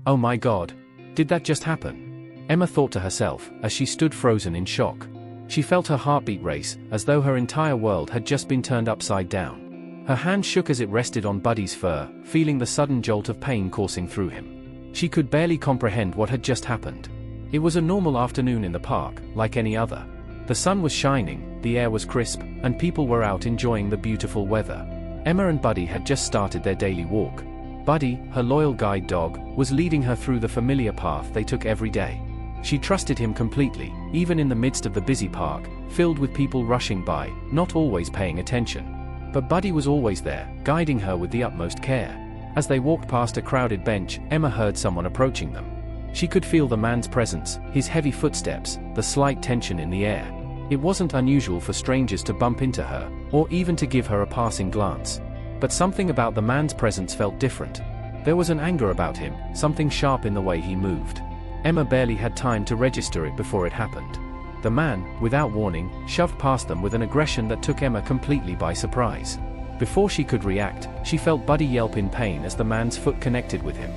Oh my God. Did that just happen? Emma thought to herself, as she stood frozen in shock. She felt her heartbeat race, as though her entire world had just been turned upside down. Her hand shook as it rested on Buddy's fur, feeling the sudden jolt of pain coursing through him. She could barely comprehend what had just happened. It was a normal afternoon in the park, like any other. The sun was shining, the air was crisp, and people were out enjoying the beautiful weather. Emma and Buddy had just started their daily walk. Buddy, her loyal guide dog, was leading her through the familiar path they took every day. She trusted him completely, even in the midst of the busy park, filled with people rushing by, not always paying attention. But Buddy was always there, guiding her with the utmost care. As they walked past a crowded bench, Emma heard someone approaching them. She could feel the man's presence, his heavy footsteps, the slight tension in the air. It wasn't unusual for strangers to bump into her, or even to give her a passing glance. But something about the man's presence felt different. There was an anger about him, something sharp in the way he moved. Emma barely had time to register it before it happened. The man, without warning, shoved past them with an aggression that took Emma completely by surprise. Before she could react, she felt Buddy yelp in pain as the man's foot connected with him.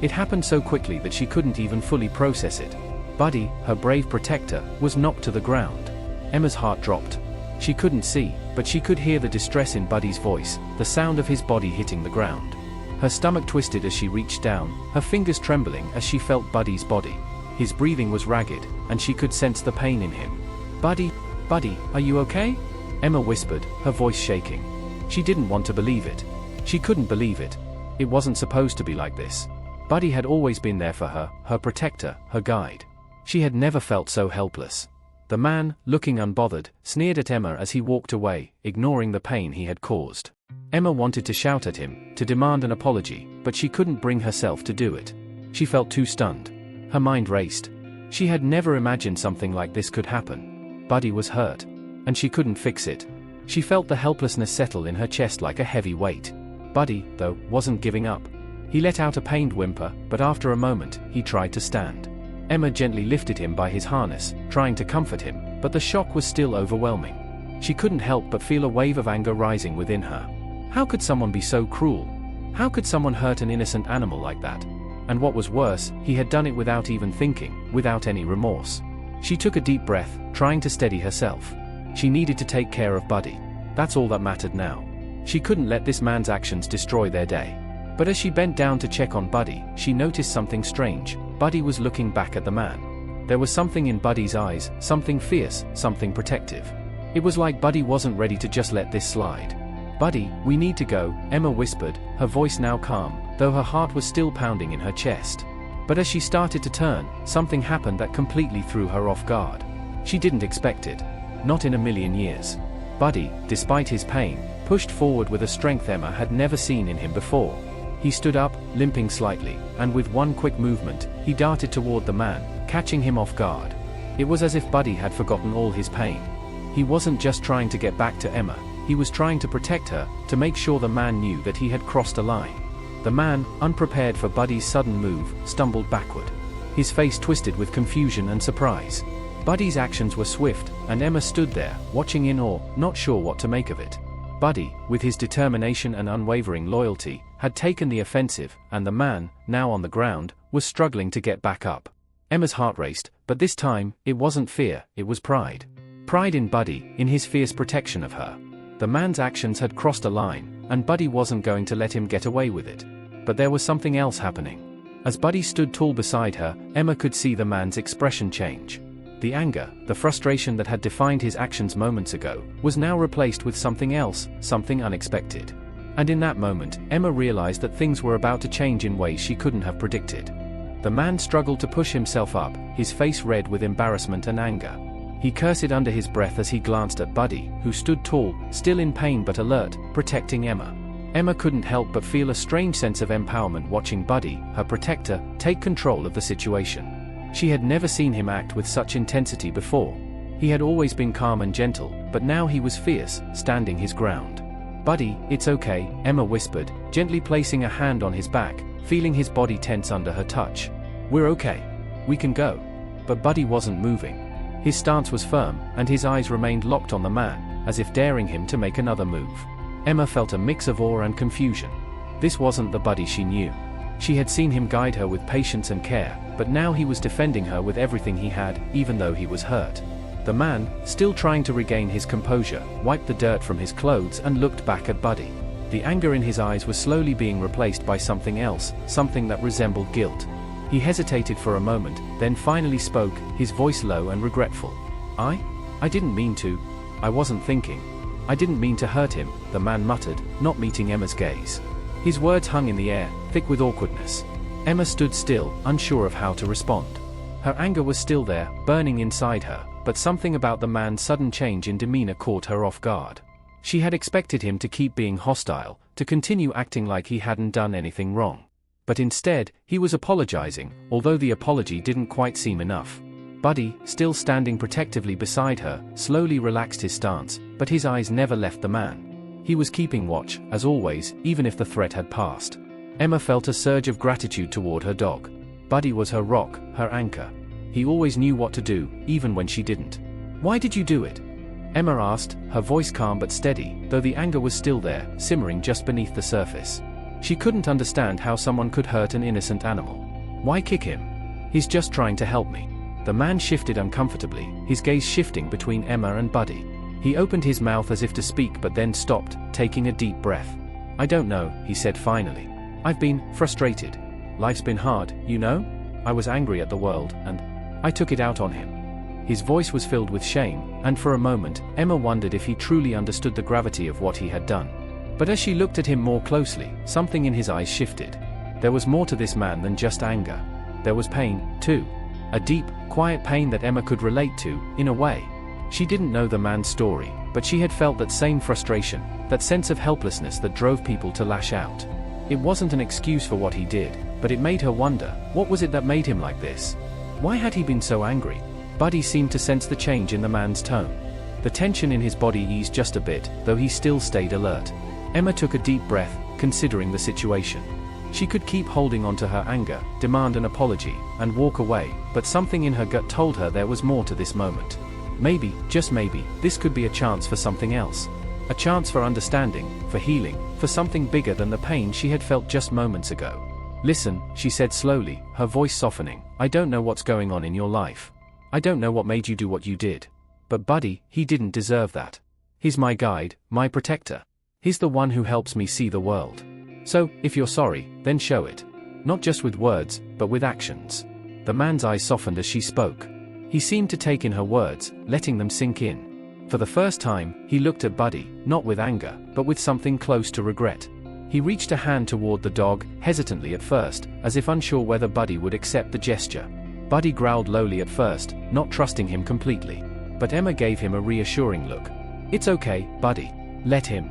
It happened so quickly that she couldn't even fully process it. Buddy, her brave protector, was knocked to the ground. Emma's heart dropped. She couldn't see, but she could hear the distress in Buddy's voice, the sound of his body hitting the ground. Her stomach twisted as she reached down, her fingers trembling as she felt Buddy's body. His breathing was ragged, and she could sense the pain in him. Buddy, are you okay?" Emma whispered, her voice shaking. She didn't want to believe it. She couldn't believe it. It wasn't supposed to be like this. Buddy had always been there for her, her protector, her guide. She had never felt so helpless. The man, looking unbothered, sneered at Emma as he walked away, ignoring the pain he had caused. Emma wanted to shout at him, to demand an apology, but she couldn't bring herself to do it. She felt too stunned. Her mind raced. She had never imagined something like this could happen. Buddy was hurt. And she couldn't fix it. She felt the helplessness settle in her chest like a heavy weight. Buddy, though, wasn't giving up. He let out a pained whimper, but after a moment, he tried to stand. Emma gently lifted him by his harness, trying to comfort him, but the shock was still overwhelming. She couldn't help but feel a wave of anger rising within her. How could someone be so cruel? How could someone hurt an innocent animal like that? And what was worse, he had done it without even thinking, without any remorse. She took a deep breath, trying to steady herself. She needed to take care of Buddy. That's all that mattered now. She couldn't let this man's actions destroy their day. But as she bent down to check on Buddy, she noticed something strange. Buddy was looking back at the man. There was something in Buddy's eyes, something fierce, something protective. It was like Buddy wasn't ready to just let this slide. "Buddy, we need to go," Emma whispered, her voice now calm, though her heart was still pounding in her chest. But as she started to turn, something happened that completely threw her off guard. She didn't expect it. Not in a million years. Buddy, despite his pain, pushed forward with a strength Emma had never seen in him before. He stood up, limping slightly, and with one quick movement, he darted toward the man, catching him off guard. It was as if Buddy had forgotten all his pain. He wasn't just trying to get back to Emma, he was trying to protect her, to make sure the man knew that he had crossed a line. The man, unprepared for Buddy's sudden move, stumbled backward. His face twisted with confusion and surprise. Buddy's actions were swift, and Emma stood there, watching in awe, not sure what to make of it. Buddy, with his determination and unwavering loyalty, had taken the offensive, and the man, now on the ground, was struggling to get back up. Emma's heart raced, but this time, it wasn't fear, it was pride. Pride in Buddy, in his fierce protection of her. The man's actions had crossed a line, and Buddy wasn't going to let him get away with it. But there was something else happening. As Buddy stood tall beside her, Emma could see the man's expression change. The anger, the frustration that had defined his actions moments ago, was now replaced with something else, something unexpected. And in that moment, Emma realized that things were about to change in ways she couldn't have predicted. The man struggled to push himself up, his face red with embarrassment and anger. He cursed under his breath as he glanced at Buddy, who stood tall, still in pain but alert, protecting Emma. Emma couldn't help but feel a strange sense of empowerment watching Buddy, her protector, take control of the situation. She had never seen him act with such intensity before. He had always been calm and gentle, but now he was fierce, standing his ground. "Buddy, it's okay," Emma whispered, gently placing a hand on his back, feeling his body tense under her touch. "We're okay. We can go." But Buddy wasn't moving. His stance was firm, and his eyes remained locked on the man, as if daring him to make another move. Emma felt a mix of awe and confusion. This wasn't the Buddy she knew. She had seen him guide her with patience and care, but now he was defending her with everything he had, even though he was hurt. The man, still trying to regain his composure, wiped the dirt from his clothes and looked back at Buddy. The anger in his eyes was slowly being replaced by something else, something that resembled guilt. He hesitated for a moment, then finally spoke, his voice low and regretful. I didn't mean to. I wasn't thinking. I didn't mean to hurt him, the man muttered, not meeting Emma's gaze. His words hung in the air, thick with awkwardness. Emma stood still, unsure of how to respond. Her anger was still there, burning inside her, but something about the man's sudden change in demeanor caught her off guard. She had expected him to keep being hostile, to continue acting like he hadn't done anything wrong. But instead, he was apologizing, although the apology didn't quite seem enough. Buddy, still standing protectively beside her, slowly relaxed his stance, but his eyes never left the man. He was keeping watch, as always, even if the threat had passed. Emma felt a surge of gratitude toward her dog. Buddy was her rock, her anchor. He always knew what to do, even when she didn't. "Why did you do it?" Emma asked, her voice calm but steady, though the anger was still there, simmering just beneath the surface. She couldn't understand how someone could hurt an innocent animal. "Why kick him? He's just trying to help me." The man shifted uncomfortably, his gaze shifting between Emma and Buddy. He opened his mouth as if to speak but then stopped, taking a deep breath. "I don't know," he said finally. "I've been frustrated. Life's been hard, you know? I was angry at the world, and I took it out on him." His voice was filled with shame, and for a moment, Emma wondered if he truly understood the gravity of what he had done. But as she looked at him more closely, something in his eyes shifted. There was more to this man than just anger. There was pain, too. A deep, quiet pain that Emma could relate to, in a way. She didn't know the man's story, but she had felt that same frustration, that sense of helplessness that drove people to lash out. It wasn't an excuse for what he did, but it made her wonder, what was it that made him like this? Why had he been so angry? Buddy seemed to sense the change in the man's tone. The tension in his body eased just a bit, though he still stayed alert. Emma took a deep breath, considering the situation. She could keep holding on to her anger, demand an apology, and walk away, but something in her gut told her there was more to this moment. Maybe, just maybe, this could be a chance for something else. A chance for understanding, for healing, for something bigger than the pain she had felt just moments ago. "Listen," she said slowly, her voice softening, "I don't know what's going on in your life. I don't know what made you do what you did. But Buddy, he didn't deserve that. He's my guide, my protector. He's the one who helps me see the world. So, if you're sorry, then show it. Not just with words, but with actions." The man's eyes softened as she spoke. He seemed to take in her words, letting them sink in. For the first time, he looked at Buddy, not with anger, but with something close to regret. He reached a hand toward the dog, hesitantly at first, as if unsure whether Buddy would accept the gesture. Buddy growled lowly at first, not trusting him completely. But Emma gave him a reassuring look. "It's okay, Buddy. Let him."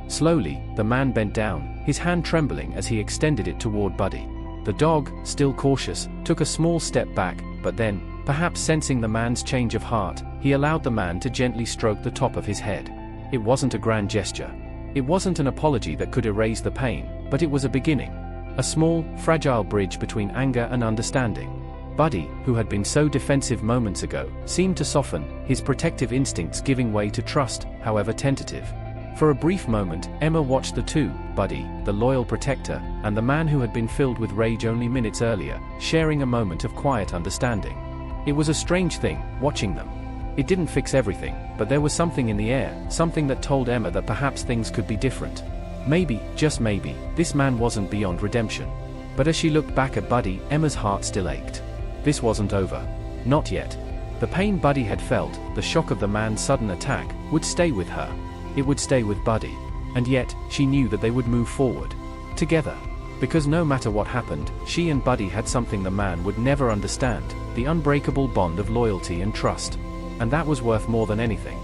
Slowly, the man bent down, his hand trembling as he extended it toward Buddy. The dog, still cautious, took a small step back, but then, perhaps sensing the man's change of heart, he allowed the man to gently stroke the top of his head. It wasn't a grand gesture. It wasn't an apology that could erase the pain, but it was a beginning. A small, fragile bridge between anger and understanding. Buddy, who had been so defensive moments ago, seemed to soften, his protective instincts giving way to trust, however tentative. For a brief moment, Emma watched the two, Buddy, the loyal protector, and the man who had been filled with rage only minutes earlier, sharing a moment of quiet understanding. It was a strange thing, watching them. It didn't fix everything, but there was something in the air, something that told Emma that perhaps things could be different. Maybe, just maybe, this man wasn't beyond redemption. But as she looked back at Buddy, Emma's heart still ached. This wasn't over. Not yet. The pain Buddy had felt, the shock of the man's sudden attack, would stay with her. It would stay with Buddy. And yet, she knew that they would move forward. Together. Because no matter what happened, she and Buddy had something the man would never understand, the unbreakable bond of loyalty and trust. And that was worth more than anything.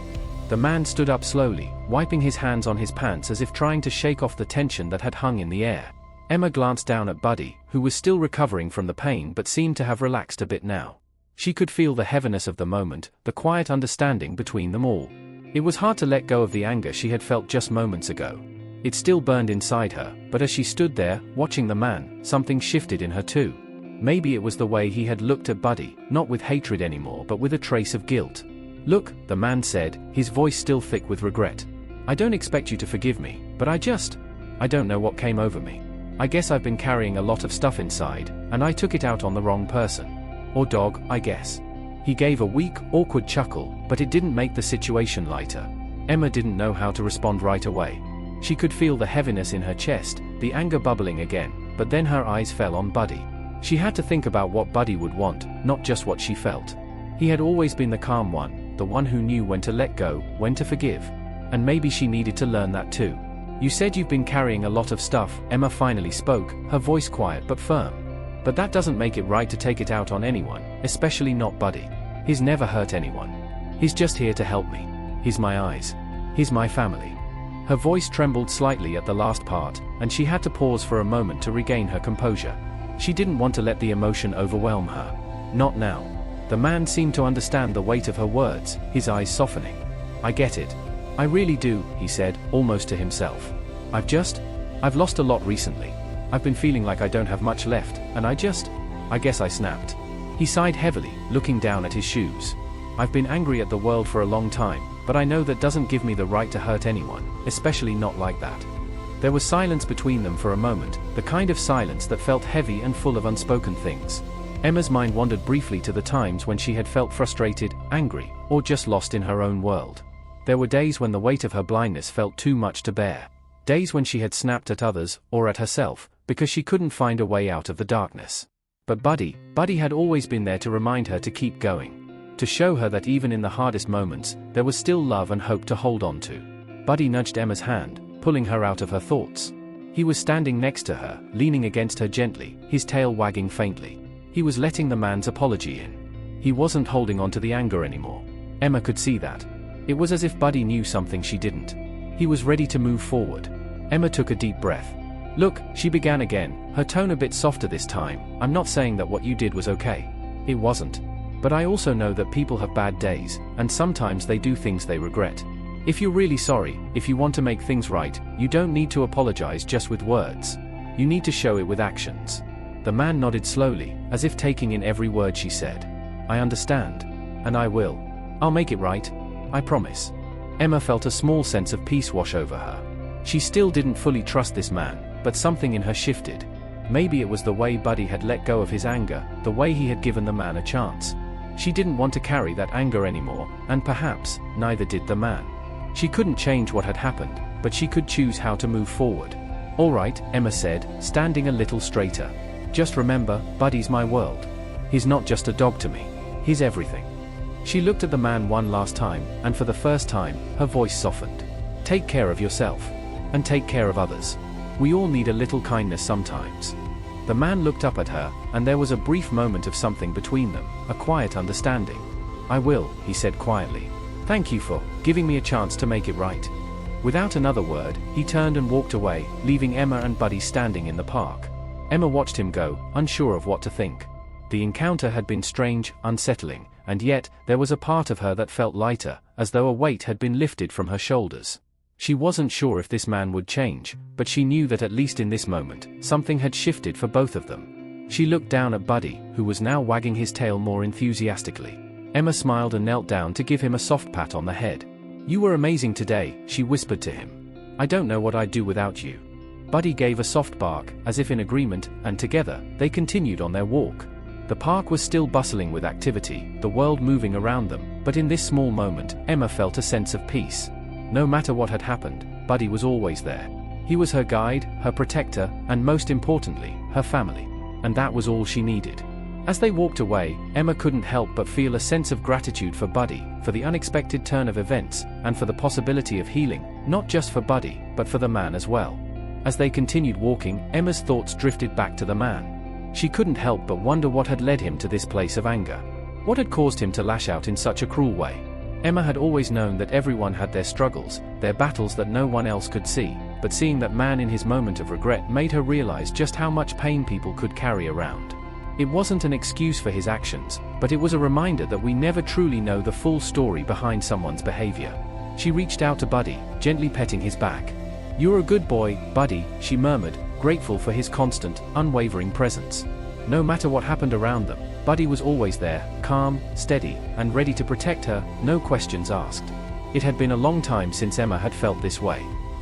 The man stood up slowly, wiping his hands on his pants as if trying to shake off the tension that had hung in the air. Emma glanced down at Buddy, who was still recovering from the pain but seemed to have relaxed a bit now. She could feel the heaviness of the moment, the quiet understanding between them all. It was hard to let go of the anger she had felt just moments ago. It still burned inside her, but as she stood there, watching the man, something shifted in her too. Maybe it was the way he had looked at Buddy, not with hatred anymore but with a trace of guilt. "Look," the man said, his voice still thick with regret. "I don't expect you to forgive me, but I don't know what came over me. I guess I've been carrying a lot of stuff inside, and I took it out on the wrong person. Or dog, I guess." He gave a weak, awkward chuckle, but it didn't make the situation lighter. Emma didn't know how to respond right away. She could feel the heaviness in her chest, the anger bubbling again, but then her eyes fell on Buddy. She had to think about what Buddy would want, not just what she felt. He had always been the calm one, the one who knew when to let go, when to forgive. And maybe she needed to learn that too. "You said you've been carrying a lot of stuff," Emma finally spoke, her voice quiet but firm. "But that doesn't make it right to take it out on anyone, especially not Buddy. He's never hurt anyone. He's just here to help me. He's my eyes. He's my family." Her voice trembled slightly at the last part, and she had to pause for a moment to regain her composure. She didn't want to let the emotion overwhelm her. Not now. The man seemed to understand the weight of her words, his eyes softening. "I get it. I really do," he said, almost to himself. I've lost a lot recently. I've been feeling like I don't have much left, and I guess I snapped." He sighed heavily, looking down at his shoes. "I've been angry at the world for a long time, but I know that doesn't give me the right to hurt anyone, especially not like that." There was silence between them for a moment, the kind of silence that felt heavy and full of unspoken things. Emma's mind wandered briefly to the times when she had felt frustrated, angry, or just lost in her own world. There were days when the weight of her blindness felt too much to bear. Days when she had snapped at others, or at herself, because she couldn't find a way out of the darkness. But Buddy had always been there to remind her to keep going. To show her that even in the hardest moments, there was still love and hope to hold on to. Buddy nudged Emma's hand, pulling her out of her thoughts. He was standing next to her, leaning against her gently, his tail wagging faintly. He was letting the man's apology in. He wasn't holding on to the anger anymore. Emma could see that. It was as if Buddy knew something she didn't. He was ready to move forward. Emma took a deep breath. "Look," she began again, her tone a bit softer this time, "I'm not saying that what you did was okay. It wasn't. But I also know that people have bad days, and sometimes they do things they regret. If you're really sorry, if you want to make things right, you don't need to apologize just with words. You need to show it with actions." The man nodded slowly, as if taking in every word she said. "I understand. And I will. I'll make it right. I promise." Emma felt a small sense of peace wash over her. She still didn't fully trust this man, but something in her shifted. Maybe it was the way Buddy had let go of his anger, the way he had given the man a chance. She didn't want to carry that anger anymore, and perhaps, neither did the man. She couldn't change what had happened, but she could choose how to move forward. "All right," Emma said, standing a little straighter. "Just remember, Buddy's my world. He's not just a dog to me. He's everything." She looked at the man one last time, and for the first time, her voice softened. "Take care of yourself. And take care of others. We all need a little kindness sometimes." The man looked up at her, and there was a brief moment of something between them, a quiet understanding. "I will," he said quietly. "Thank you for giving me a chance to make it right." Without another word, he turned and walked away, leaving Emma and Buddy standing in the park. Emma watched him go, unsure of what to think. The encounter had been strange, unsettling, and yet, there was a part of her that felt lighter, as though a weight had been lifted from her shoulders. She wasn't sure if this man would change, but she knew that at least in this moment, something had shifted for both of them. She looked down at Buddy, who was now wagging his tail more enthusiastically. Emma smiled and knelt down to give him a soft pat on the head. "You were amazing today," she whispered to him. "I don't know what I'd do without you." Buddy gave a soft bark, as if in agreement, and together, they continued on their walk. The park was still bustling with activity, the world moving around them, but in this small moment, Emma felt a sense of peace. No matter what had happened, Buddy was always there. He was her guide, her protector, and most importantly, her family. And that was all she needed. As they walked away, Emma couldn't help but feel a sense of gratitude for Buddy, for the unexpected turn of events, and for the possibility of healing, not just for Buddy, but for the man as well. As they continued walking, Emma's thoughts drifted back to the man. She couldn't help but wonder what had led him to this place of anger. What had caused him to lash out in such a cruel way? Emma had always known that everyone had their struggles, their battles that no one else could see, but seeing that man in his moment of regret made her realize just how much pain people could carry around. It wasn't an excuse for his actions, but it was a reminder that we never truly know the full story behind someone's behavior. She reached out to Buddy, gently petting his back. "You're a good boy, Buddy," she murmured, grateful for his constant, unwavering presence. No matter what happened around them, Buddy was always there, calm, steady, and ready to protect her, no questions asked. It had been a long time since Emma had felt this way.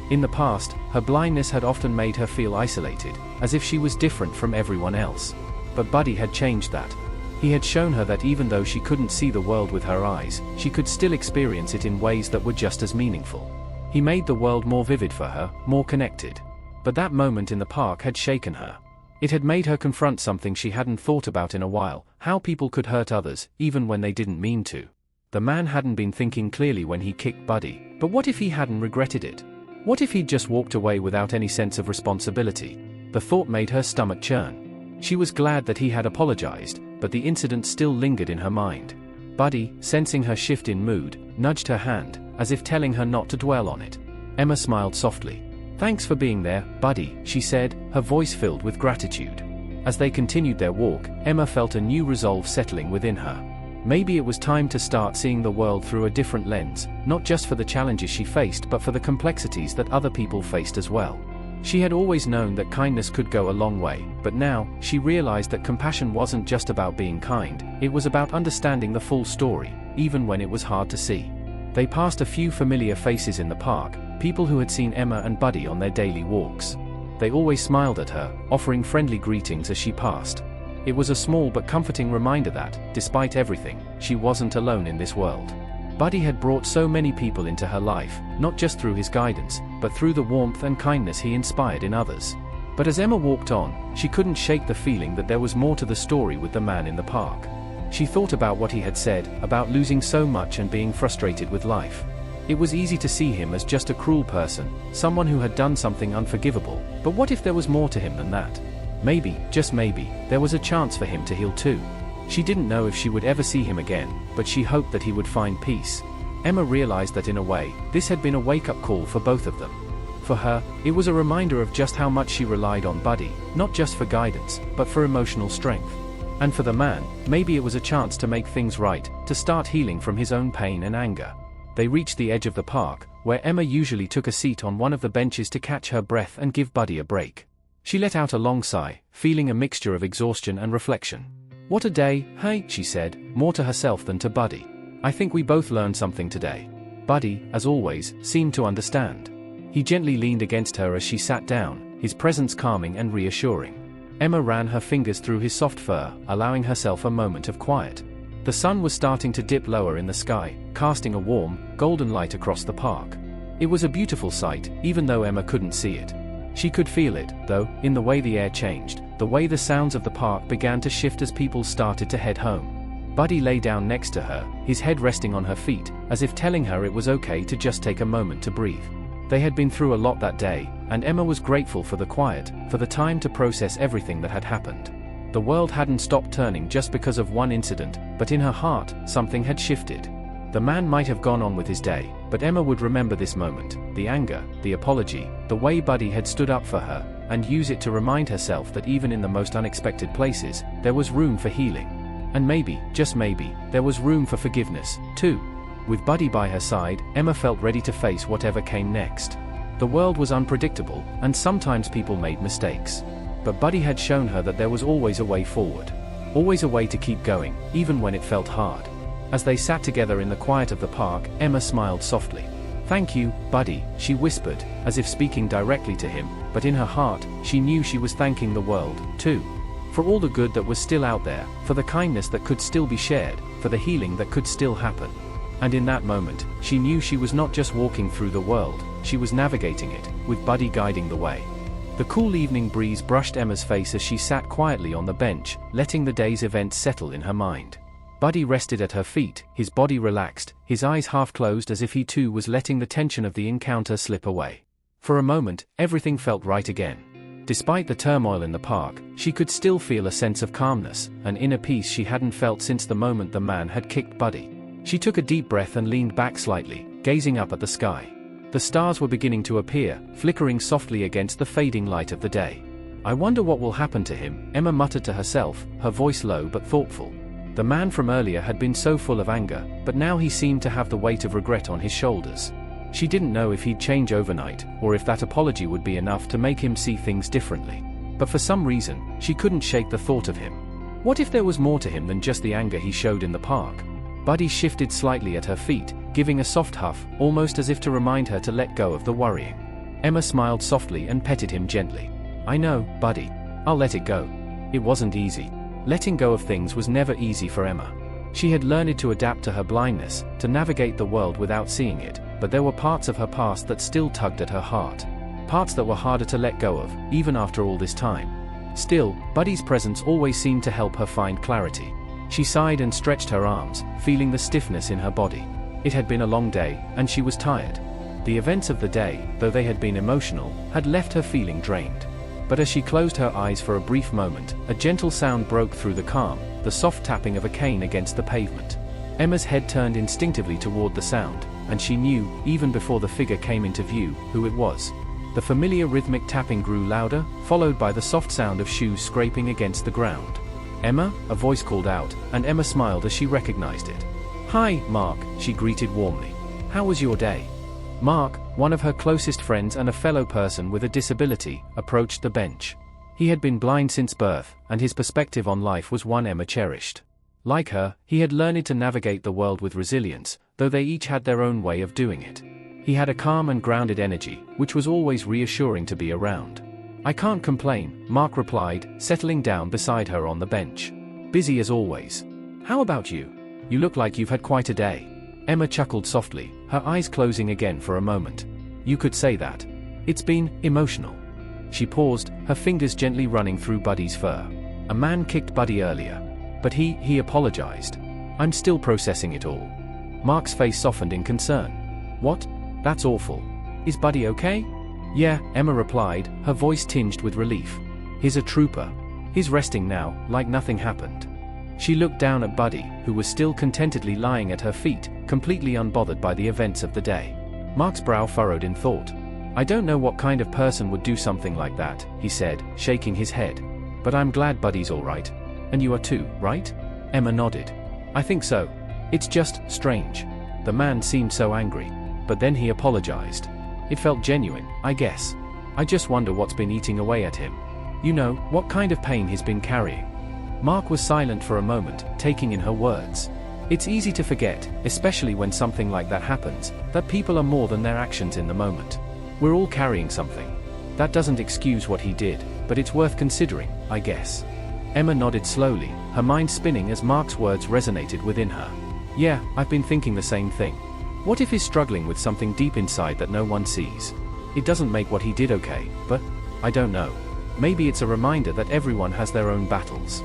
In the past, her blindness had often made her feel isolated, as if she was different from everyone else. But Buddy had changed that. He had shown her that even though she couldn't see the world with her eyes, she could still experience it in ways that were just as meaningful. He made the world more vivid for her, more connected. But that moment in the park had shaken her. It had made her confront something she hadn't thought about in a while: how people could hurt others, even when they didn't mean to. The man hadn't been thinking clearly when he kicked Buddy, but what if he hadn't regretted it? What if he'd just walked away without any sense of responsibility? The thought made her stomach churn. She was glad that he had apologized, but the incident still lingered in her mind. Buddy, sensing her shift in mood, nudged her hand, as if telling her not to dwell on it. Emma smiled softly. "Thanks for being there, Buddy," she said, her voice filled with gratitude. As they continued their walk, Emma felt a new resolve settling within her. Maybe it was time to start seeing the world through a different lens, not just for the challenges she faced but for the complexities that other people faced as well. She had always known that kindness could go a long way, but now, she realized that compassion wasn't just about being kind, it was about understanding the full story, even when it was hard to see. They passed a few familiar faces in the park, people who had seen Emma and Buddy on their daily walks. They always smiled at her, offering friendly greetings as she passed. It was a small but comforting reminder that, despite everything, she wasn't alone in this world. Buddy had brought so many people into her life, not just through his guidance, but through the warmth and kindness he inspired in others. But as Emma walked on, she couldn't shake the feeling that there was more to the story with the man in the park. She thought about what he had said, about losing so much and being frustrated with life. It was easy to see him as just a cruel person, someone who had done something unforgivable, but what if there was more to him than that? Maybe, just maybe, there was a chance for him to heal too. She didn't know if she would ever see him again, but she hoped that he would find peace. Emma realized that in a way, this had been a wake-up call for both of them. For her, it was a reminder of just how much she relied on Buddy, not just for guidance, but for emotional strength. And for the man, maybe it was a chance to make things right, to start healing from his own pain and anger. They reached the edge of the park, where Emma usually took a seat on one of the benches to catch her breath and give Buddy a break. She let out a long sigh, feeling a mixture of exhaustion and reflection. "What a day, hey," she said, more to herself than to Buddy. "I think we both learned something today." Buddy, as always, seemed to understand. He gently leaned against her as she sat down, his presence calming and reassuring. Emma ran her fingers through his soft fur, allowing herself a moment of quiet. The sun was starting to dip lower in the sky, casting a warm, golden light across the park. It was a beautiful sight, even though Emma couldn't see it. She could feel it, though, in the way the air changed, the way the sounds of the park began to shift as people started to head home. Buddy lay down next to her, his head resting on her feet, as if telling her it was okay to just take a moment to breathe. They had been through a lot that day, and Emma was grateful for the quiet, for the time to process everything that had happened. The world hadn't stopped turning just because of one incident, but in her heart, something had shifted. The man might have gone on with his day, but Emma would remember this moment, the anger, the apology, the way Buddy had stood up for her, and use it to remind herself that even in the most unexpected places, there was room for healing. And maybe, just maybe, there was room for forgiveness, too. With Buddy by her side, Emma felt ready to face whatever came next. The world was unpredictable, and sometimes people made mistakes. But Buddy had shown her that there was always a way forward. Always a way to keep going, even when it felt hard. As they sat together in the quiet of the park, Emma smiled softly. "Thank you, Buddy," she whispered, as if speaking directly to him, but in her heart, she knew she was thanking the world, too. For all the good that was still out there, for the kindness that could still be shared, for the healing that could still happen. And in that moment, she knew she was not just walking through the world, she was navigating it, with Buddy guiding the way. The cool evening breeze brushed Emma's face as she sat quietly on the bench, letting the day's events settle in her mind. Buddy rested at her feet, his body relaxed, his eyes half closed as if he too was letting the tension of the encounter slip away. For a moment, everything felt right again. Despite the turmoil in the park, she could still feel a sense of calmness, an inner peace she hadn't felt since the moment the man had kicked Buddy. She took a deep breath and leaned back slightly, gazing up at the sky. The stars were beginning to appear, flickering softly against the fading light of the day. "I wonder what will happen to him," Emma muttered to herself, her voice low but thoughtful. The man from earlier had been so full of anger, but now he seemed to have the weight of regret on his shoulders. She didn't know if he'd change overnight, or if that apology would be enough to make him see things differently. But for some reason, she couldn't shake the thought of him. What if there was more to him than just the anger he showed in the park? Buddy shifted slightly at her feet, giving a soft huff, almost as if to remind her to let go of the worrying. Emma smiled softly and petted him gently. I know, buddy. I'll let it go. It wasn't easy. Letting go of things was never easy for Emma. She had learned to adapt to her blindness, to navigate the world without seeing it, but there were parts of her past that still tugged at her heart. Parts that were harder to let go of, even after all this time. Still, Buddy's presence always seemed to help her find clarity. She sighed and stretched her arms, feeling the stiffness in her body. It had been a long day, and she was tired. The events of the day, though they had been emotional, had left her feeling drained. But as she closed her eyes for a brief moment, a gentle sound broke through the calm, the soft tapping of a cane against the pavement. Emma's head turned instinctively toward the sound, and she knew, even before the figure came into view, who it was. The familiar rhythmic tapping grew louder, followed by the soft sound of shoes scraping against the ground. Emma, a voice called out, and Emma smiled as she recognized it. Hi, Mark, she greeted warmly. How was your day? Mark, one of her closest friends and a fellow person with a disability, approached the bench. He had been blind since birth, and his perspective on life was one Emma cherished. Like her, he had learned to navigate the world with resilience, though they each had their own way of doing it. He had a calm and grounded energy, which was always reassuring to be around. I can't complain, Mark replied, settling down beside her on the bench. Busy as always. How about you? You look like you've had quite a day. Emma chuckled softly, her eyes closing again for a moment. You could say that. It's been emotional. She paused, her fingers gently running through Buddy's fur. A man kicked Buddy earlier. But he apologized. I'm still processing it all. Mark's face softened in concern. What? That's awful. Is Buddy okay? Yeah, Emma replied, her voice tinged with relief. He's a trooper. He's resting now, like nothing happened. She looked down at Buddy, who was still contentedly lying at her feet, completely unbothered by the events of the day. Mark's brow furrowed in thought. I don't know what kind of person would do something like that, he said, shaking his head. But I'm glad Buddy's all right. And you are too, right? Emma nodded. I think so. It's just strange. The man seemed so angry. But then he apologized. It felt genuine, I guess. I just wonder what's been eating away at him. You know, what kind of pain he's been carrying. Mark was silent for a moment, taking in her words. It's easy to forget, especially when something like that happens, that people are more than their actions in the moment. We're all carrying something. That doesn't excuse what he did, but it's worth considering, I guess. Emma nodded slowly, her mind spinning as Mark's words resonated within her. Yeah, I've been thinking the same thing. What if he's struggling with something deep inside that no one sees? It doesn't make what he did okay, but I don't know. Maybe it's a reminder that everyone has their own battles.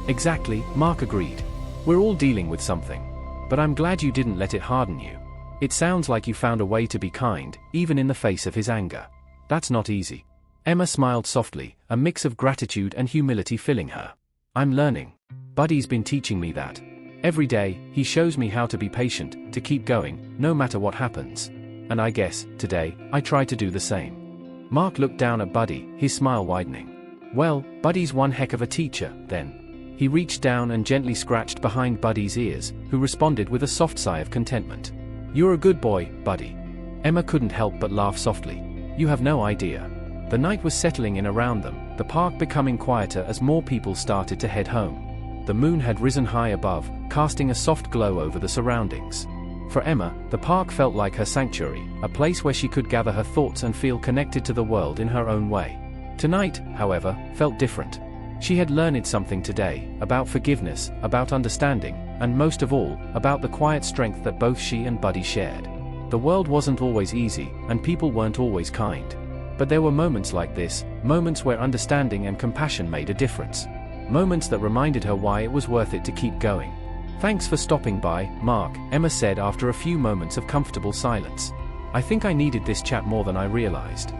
Exactly, Mark agreed. We're all dealing with something. But I'm glad you didn't let it harden you. It sounds like you found a way to be kind, even in the face of his anger. That's not easy. Emma smiled softly, a mix of gratitude and humility filling her. I'm learning. Buddy's been teaching me that. Every day, he shows me how to be patient, to keep going, no matter what happens. And I guess, today, I try to do the same. Mark looked down at Buddy, his smile widening. Well, Buddy's one heck of a teacher, then. He reached down and gently scratched behind Buddy's ears, who responded with a soft sigh of contentment. You're a good boy, Buddy. Emma couldn't help but laugh softly. You have no idea. The night was settling in around them, the park becoming quieter as more people started to head home. The moon had risen high above, casting a soft glow over the surroundings. For Emma, the park felt like her sanctuary, a place where she could gather her thoughts and feel connected to the world in her own way. Tonight, however, felt different. She had learned something today, about forgiveness, about understanding, and most of all, about the quiet strength that both she and Buddy shared. The world wasn't always easy, and people weren't always kind. But there were moments like this, moments where understanding and compassion made a difference. Moments that reminded her why it was worth it to keep going. Thanks for stopping by, Mark, Emma said after a few moments of comfortable silence. I think I needed this chat more than I realized.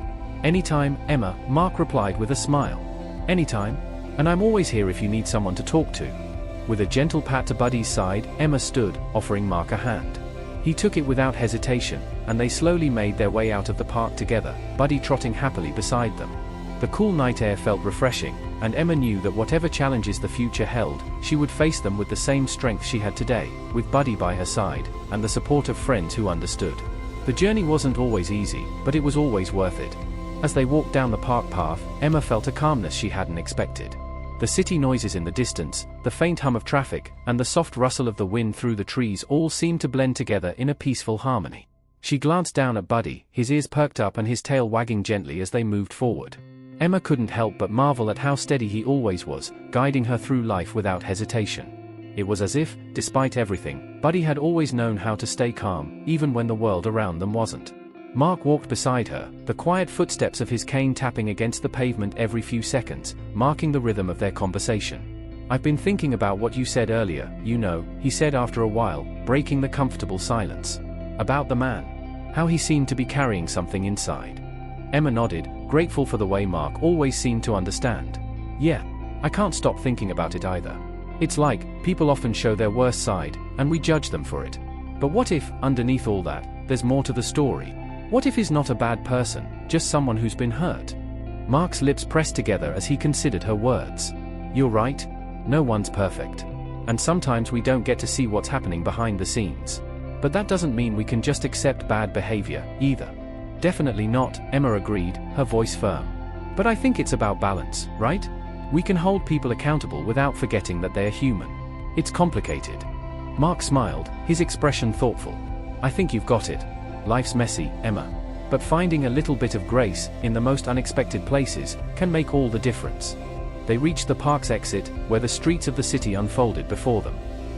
Anytime, Emma, Mark replied with a smile. Anytime? And I'm always here if you need someone to talk to. With a gentle pat to Buddy's side, Emma stood, offering Mark a hand. He took it without hesitation, and they slowly made their way out of the park together, Buddy trotting happily beside them. The cool night air felt refreshing, and Emma knew that whatever challenges the future held, she would face them with the same strength she had today, with Buddy by her side, and the support of friends who understood. The journey wasn't always easy, but it was always worth it. As they walked down the park path, Emma felt a calmness she hadn't expected. The city noises in the distance, the faint hum of traffic, and the soft rustle of the wind through the trees all seemed to blend together in a peaceful harmony. She glanced down at Buddy, his ears perked up and his tail wagging gently as they moved forward. Emma couldn't help but marvel at how steady he always was, guiding her through life without hesitation. It was as if, despite everything, Buddy had always known how to stay calm, even when the world around them wasn't. Mark walked beside her, the quiet footsteps of his cane tapping against the pavement every few seconds, marking the rhythm of their conversation. "I've been thinking about what you said earlier, you know," he said after a while, breaking the comfortable silence. "About the man. How he seemed to be carrying something inside." Emma nodded, grateful for the way Mark always seemed to understand. "Yeah. I can't stop thinking about it either. It's like, people often show their worst side, and we judge them for it. But what if, underneath all that, there's more to the story? What if he's not a bad person, just someone who's been hurt?" Mark's lips pressed together as he considered her words. "You're right. No one's perfect. And sometimes we don't get to see what's happening behind the scenes. But that doesn't mean we can just accept bad behavior, either." "Definitely not," Emma agreed, her voice firm. "But I think it's about balance, right? We can hold people accountable without forgetting that they're human. It's complicated." Mark smiled, his expression thoughtful. "I think you've got it. Life's messy, Emma. But finding a little bit of grace, in the most unexpected places, can make all the difference." They reached the park's exit, where the streets of the city unfolded before them.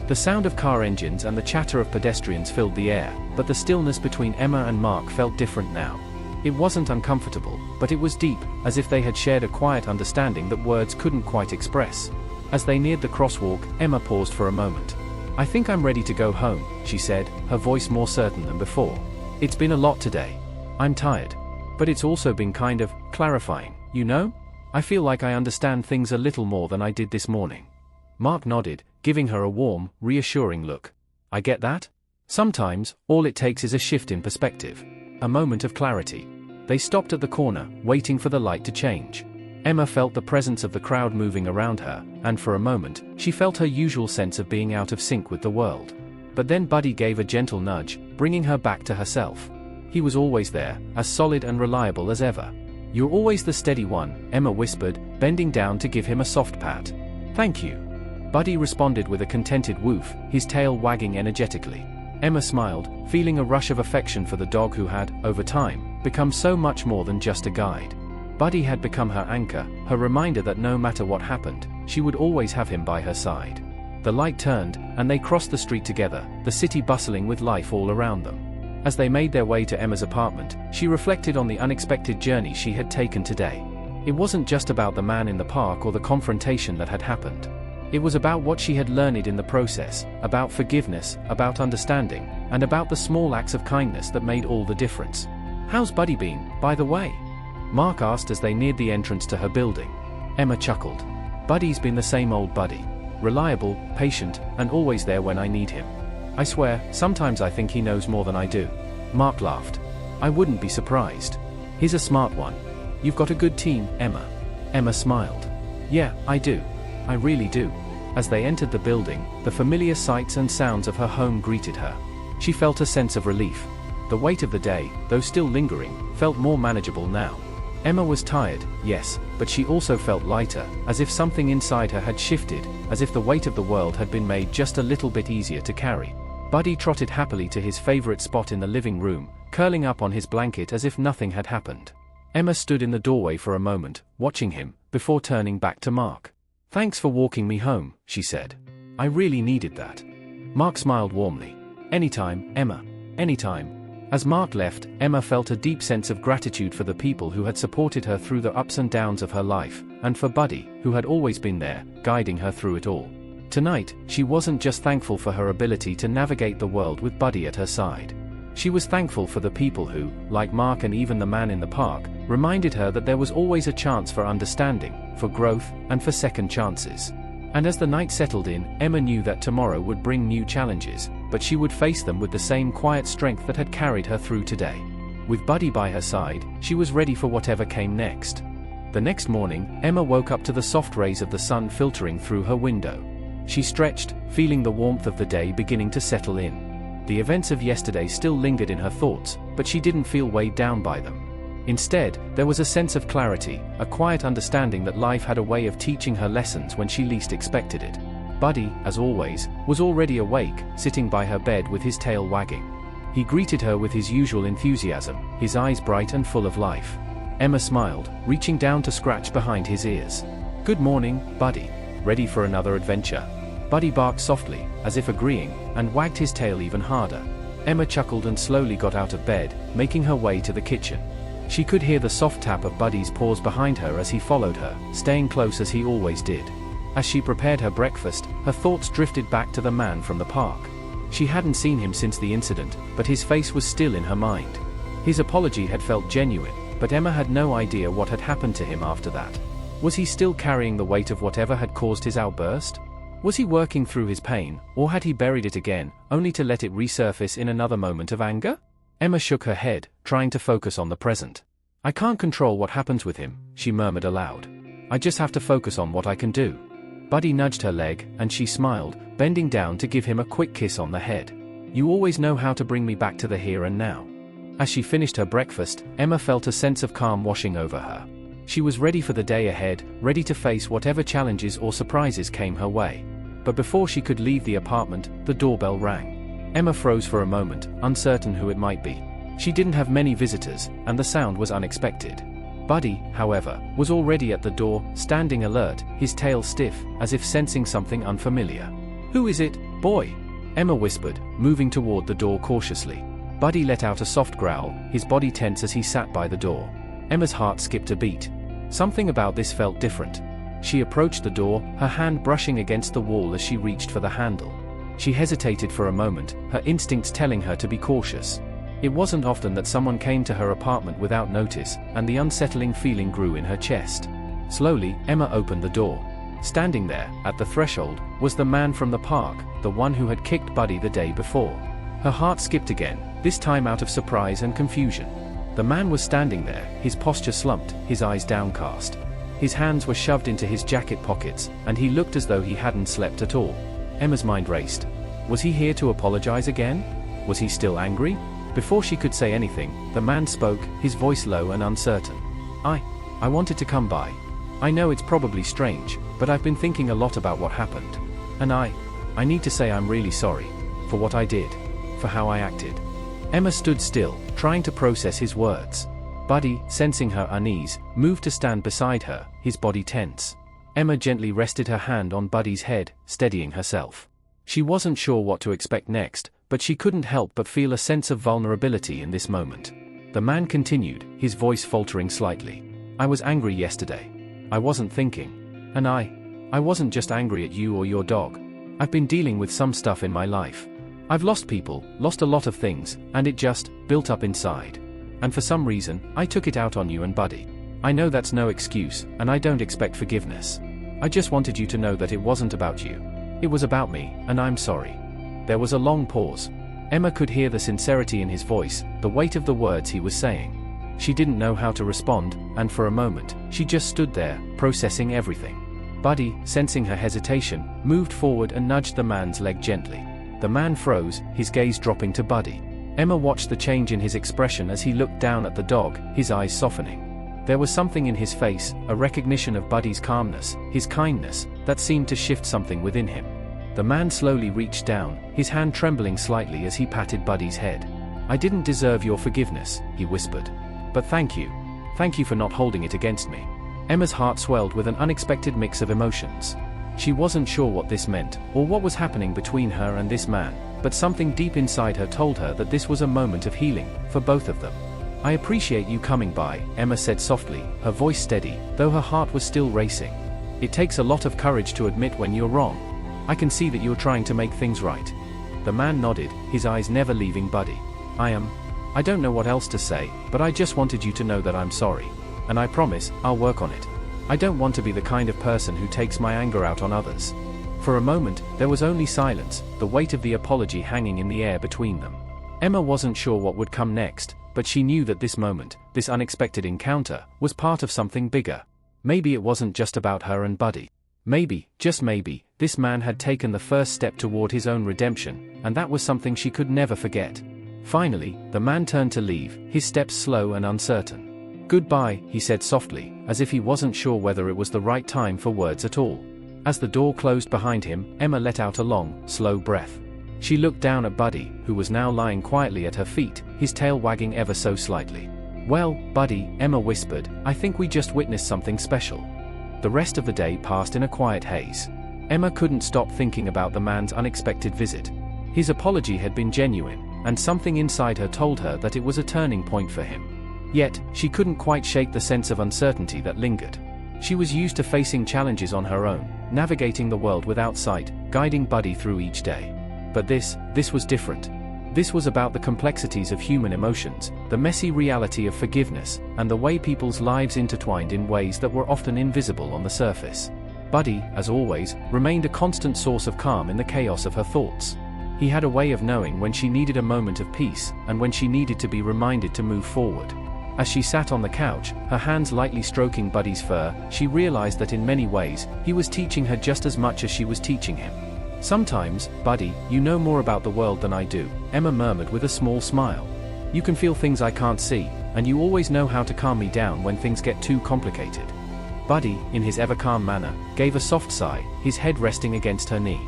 The sound of car engines and the chatter of pedestrians filled the air, but the stillness between Emma and Mark felt different now. It wasn't uncomfortable, but it was deep, as if they had shared a quiet understanding that words couldn't quite express. As they neared the crosswalk, Emma paused for a moment. "I think I'm ready to go home," she said, her voice more certain than before. "It's been a lot today. I'm tired. But it's also been kind of clarifying, you know? I feel like I understand things a little more than I did this morning." Mark nodded, giving her a warm, reassuring look. "I get that. Sometimes, all it takes is a shift in perspective. A moment of clarity." They stopped at the corner, waiting for the light to change. Emma felt the presence of the crowd moving around her, and for a moment, she felt her usual sense of being out of sync with the world. But then Buddy gave a gentle nudge, bringing her back to herself. He was always there, as solid and reliable as ever. "You're always the steady one," Emma whispered, bending down to give him a soft pat. "Thank you." Buddy responded with a contented woof, his tail wagging energetically. Emma smiled, feeling a rush of affection for the dog who had, over time, become so much more than just a guide. Buddy had become her anchor, her reminder that no matter what happened, she would always have him by her side. The light turned, and they crossed the street together, the city bustling with life all around them. As they made their way to Emma's apartment, she reflected on the unexpected journey she had taken today. It wasn't just about the man in the park or the confrontation that had happened. It was about what she had learned in the process, about forgiveness, about understanding, and about the small acts of kindness that made all the difference. "How's Buddy been, by the way?" Mark asked as they neared the entrance to her building. Emma chuckled. "Buddy's been the same old Buddy. Reliable, patient, and always there when I need him. I swear, sometimes I think he knows more than I do." Mark laughed. "I wouldn't be surprised. He's a smart one. You've got a good team, Emma." Emma smiled. "Yeah, I do. I really do." As they entered the building, the familiar sights and sounds of her home greeted her. She felt a sense of relief. The weight of the day, though still lingering, felt more manageable now. Emma was tired, yes, but she also felt lighter, as if something inside her had shifted, as if the weight of the world had been made just a little bit easier to carry. Buddy trotted happily to his favorite spot in the living room, curling up on his blanket as if nothing had happened. Emma stood in the doorway for a moment, watching him, before turning back to Mark. "Thanks for walking me home," she said. "I really needed that." Mark smiled warmly. "Anytime, Emma. Anytime." As Mark left, Emma felt a deep sense of gratitude for the people who had supported her through the ups and downs of her life, and for Buddy, who had always been there, guiding her through it all. Tonight, she wasn't just thankful for her ability to navigate the world with Buddy at her side. She was thankful for the people who, like Mark and even the man in the park, reminded her that there was always a chance for understanding, for growth, and for second chances. And as the night settled in, Emma knew that tomorrow would bring new challenges, but she would face them with the same quiet strength that had carried her through today. With Buddy by her side, she was ready for whatever came next. The next morning, Emma woke up to the soft rays of the sun filtering through her window. She stretched, feeling the warmth of the day beginning to settle in. The events of yesterday still lingered in her thoughts, but she didn't feel weighed down by them. Instead, there was a sense of clarity, a quiet understanding that life had a way of teaching her lessons when she least expected it. Buddy, as always, was already awake, sitting by her bed with his tail wagging. He greeted her with his usual enthusiasm, his eyes bright and full of life. Emma smiled, reaching down to scratch behind his ears. "Good morning, Buddy. Ready for another adventure?" Buddy barked softly, as if agreeing, and wagged his tail even harder. Emma chuckled and slowly got out of bed, making her way to the kitchen. She could hear the soft tap of Buddy's paws behind her as he followed her, staying close as he always did. As she prepared her breakfast, her thoughts drifted back to the man from the park. She hadn't seen him since the incident, but his face was still in her mind. His apology had felt genuine, but Emma had no idea what had happened to him after that. Was he still carrying the weight of whatever had caused his outburst? Was he working through his pain, or had he buried it again, only to let it resurface in another moment of anger? Emma shook her head, trying to focus on the present. "I can't control what happens with him," she murmured aloud. "I just have to focus on what I can do." Buddy nudged her leg, and she smiled, bending down to give him a quick kiss on the head. "You always know how to bring me back to the here and now." As she finished her breakfast, Emma felt a sense of calm washing over her. She was ready for the day ahead, ready to face whatever challenges or surprises came her way. But before she could leave the apartment, the doorbell rang. Emma froze for a moment, uncertain who it might be. She didn't have many visitors, and the sound was unexpected. Buddy, however, was already at the door, standing alert, his tail stiff, as if sensing something unfamiliar. "Who is it, boy?" Emma whispered, moving toward the door cautiously. Buddy let out a soft growl, his body tense as he sat by the door. Emma's heart skipped a beat. Something about this felt different. She approached the door, her hand brushing against the wall as she reached for the handle. She hesitated for a moment, her instincts telling her to be cautious. It wasn't often that someone came to her apartment without notice, and the unsettling feeling grew in her chest. Slowly, Emma opened the door. Standing there, at the threshold, was the man from the park, the one who had kicked Buddy the day before. Her heart skipped again, this time out of surprise and confusion. The man was standing there, his posture slumped, his eyes downcast. His hands were shoved into his jacket pockets, and he looked as though he hadn't slept at all. Emma's mind raced. Was he here to apologize again? Was he still angry? Before she could say anything, the man spoke, his voice low and uncertain. I wanted to come by. I know it's probably strange, but I've been thinking a lot about what happened. And I need to say I'm really sorry. For what I did. For how I acted." Emma stood still, trying to process his words. Buddy, sensing her unease, moved to stand beside her, his body tense. Emma gently rested her hand on Buddy's head, steadying herself. She wasn't sure what to expect next, but she couldn't help but feel a sense of vulnerability in this moment. The man continued, his voice faltering slightly. "I was angry yesterday. I wasn't thinking. And I wasn't just angry at you or your dog. I've been dealing with some stuff in my life. I've lost people, lost a lot of things, and it just built up inside. And for some reason, I took it out on you and Buddy. I know that's no excuse, and I don't expect forgiveness. I just wanted you to know that it wasn't about you. It was about me, and I'm sorry." There was a long pause. Emma could hear the sincerity in his voice, the weight of the words he was saying. She didn't know how to respond, and for a moment, she just stood there, processing everything. Buddy, sensing her hesitation, moved forward and nudged the man's leg gently. The man froze, his gaze dropping to Buddy. Emma watched the change in his expression as he looked down at the dog, his eyes softening. There was something in his face, a recognition of Buddy's calmness, his kindness, that seemed to shift something within him. The man slowly reached down, his hand trembling slightly as he patted Buddy's head. "I didn't deserve your forgiveness," he whispered. "But thank you. Thank you for not holding it against me." Emma's heart swelled with an unexpected mix of emotions. She wasn't sure what this meant, or what was happening between her and this man, but something deep inside her told her that this was a moment of healing, for both of them. "I appreciate you coming by," Emma said softly, her voice steady, though her heart was still racing. "It takes a lot of courage to admit when you're wrong. I can see that you're trying to make things right." The man nodded, his eyes never leaving Buddy. I don't know what else to say, but I just wanted you to know that I'm sorry. And I promise, I'll work on it. I don't want to be the kind of person who takes my anger out on others." For a moment, there was only silence, the weight of the apology hanging in the air between them. Emma wasn't sure what would come next, but she knew that this moment, this unexpected encounter, was part of something bigger. Maybe it wasn't just about her and Buddy. Maybe, just maybe, this man had taken the first step toward his own redemption, and that was something she could never forget. Finally, the man turned to leave, his steps slow and uncertain. "Goodbye," he said softly, as if he wasn't sure whether it was the right time for words at all. As the door closed behind him, Emma let out a long, slow breath. She looked down at Buddy, who was now lying quietly at her feet, his tail wagging ever so slightly. "Well, Buddy," Emma whispered, "I think we just witnessed something special." The rest of the day passed in a quiet haze. Emma couldn't stop thinking about the man's unexpected visit. His apology had been genuine, and something inside her told her that it was a turning point for him. Yet, she couldn't quite shake the sense of uncertainty that lingered. She was used to facing challenges on her own, navigating the world without sight, guiding Buddy through each day. But this was different. This was about the complexities of human emotions, the messy reality of forgiveness, and the way people's lives intertwined in ways that were often invisible on the surface. Buddy, as always, remained a constant source of calm in the chaos of her thoughts. He had a way of knowing when she needed a moment of peace, and when she needed to be reminded to move forward. As she sat on the couch, her hands lightly stroking Buddy's fur, she realized that in many ways, he was teaching her just as much as she was teaching him. "Sometimes, Buddy, you know more about the world than I do," Emma murmured with a small smile. "You can feel things I can't see, and you always know how to calm me down when things get too complicated." Buddy, in his ever-calm manner, gave a soft sigh, his head resting against her knee.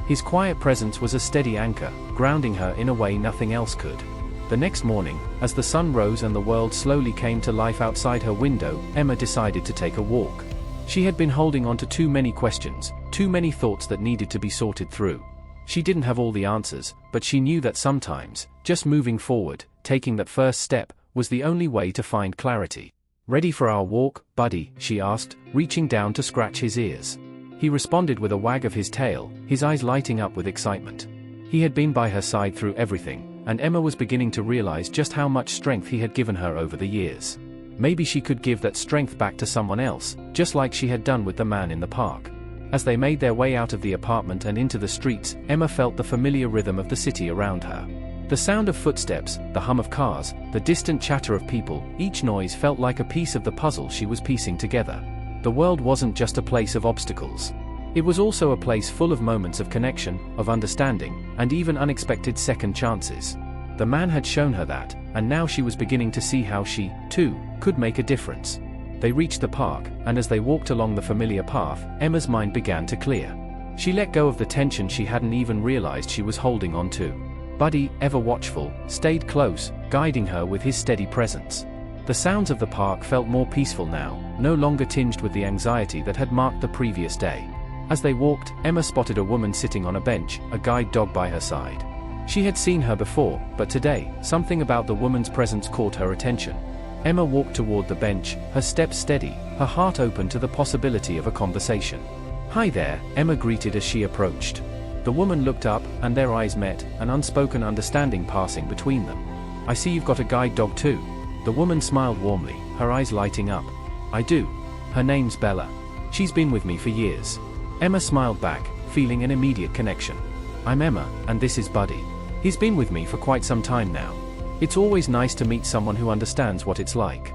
His quiet presence was a steady anchor, grounding her in a way nothing else could. The next morning, as the sun rose and the world slowly came to life outside her window, Emma decided to take a walk. She had been holding on to too many questions, too many thoughts that needed to be sorted through. She didn't have all the answers, but she knew that sometimes, just moving forward, taking that first step, was the only way to find clarity. "Ready for our walk, Buddy?" she asked, reaching down to scratch his ears. He responded with a wag of his tail, his eyes lighting up with excitement. He had been by her side through everything, and Emma was beginning to realize just how much strength he had given her over the years. Maybe she could give that strength back to someone else, just like she had done with the man in the park. As they made their way out of the apartment and into the streets, Emma felt the familiar rhythm of the city around her. The sound of footsteps, the hum of cars, the distant chatter of people, each noise felt like a piece of the puzzle she was piecing together. The world wasn't just a place of obstacles. It was also a place full of moments of connection, of understanding, and even unexpected second chances. The man had shown her that, and now she was beginning to see how she, too, could make a difference. They reached the park, and as they walked along the familiar path, Emma's mind began to clear. She let go of the tension she hadn't even realized she was holding on to. Buddy, ever watchful, stayed close, guiding her with his steady presence. The sounds of the park felt more peaceful now, no longer tinged with the anxiety that had marked the previous day. As they walked, Emma spotted a woman sitting on a bench, a guide dog by her side. She had seen her before, but today, something about the woman's presence caught her attention. Emma walked toward the bench, her steps steady, her heart open to the possibility of a conversation. "Hi there," Emma greeted as she approached. The woman looked up, and their eyes met, an unspoken understanding passing between them. "I see you've got a guide dog too." The woman smiled warmly, her eyes lighting up. "I do. Her name's Bella. She's been with me for years." Emma smiled back, feeling an immediate connection. "I'm Emma, and this is Buddy. He's been with me for quite some time now. It's always nice to meet someone who understands what it's like."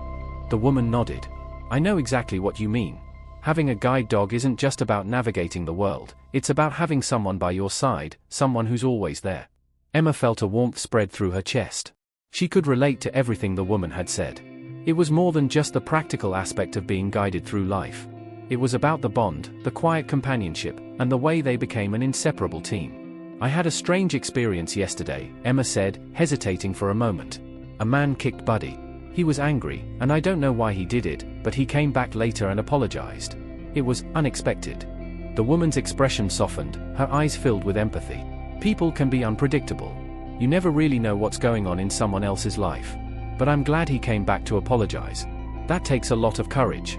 The woman nodded. "I know exactly what you mean. Having a guide dog isn't just about navigating the world, it's about having someone by your side, someone who's always there." Emma felt a warmth spread through her chest. She could relate to everything the woman had said. It was more than just the practical aspect of being guided through life. It was about the bond, the quiet companionship, and the way they became an inseparable team. "I had a strange experience yesterday," Emma said, hesitating for a moment. "A man kicked Buddy. He was angry, and I don't know why he did it, but he came back later and apologized. It was unexpected." The woman's expression softened, her eyes filled with empathy. People can be unpredictable. You never really know what's going on in someone else's life. But I'm glad he came back to apologize. That takes a lot of courage.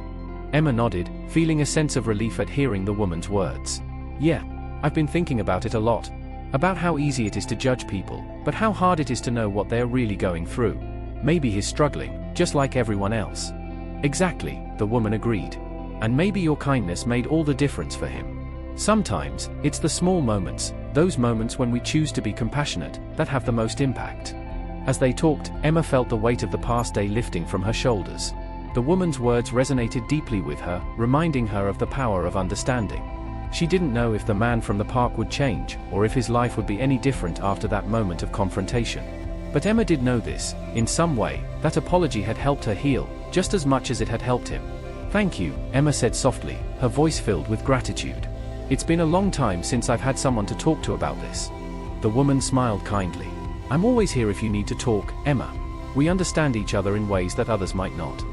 Emma nodded, feeling a sense of relief at hearing the woman's words. "Yeah, I've been thinking about it a lot. About how easy it is to judge people, but how hard it is to know what they're really going through. Maybe he's struggling, just like everyone else." "Exactly," the woman agreed. "And maybe your kindness made all the difference for him. Sometimes, it's the small moments, those moments when we choose to be compassionate, that have the most impact." As they talked, Emma felt the weight of the past day lifting from her shoulders. The woman's words resonated deeply with her, reminding her of the power of understanding. She didn't know if the man from the park would change, or if his life would be any different after that moment of confrontation. But Emma did know this, in some way, that apology had helped her heal, just as much as it had helped him. "Thank you," Emma said softly, her voice filled with gratitude. "It's been a long time since I've had someone to talk to about this." The woman smiled kindly. I'm always here if you need to talk, Emma. We understand each other in ways that others might not.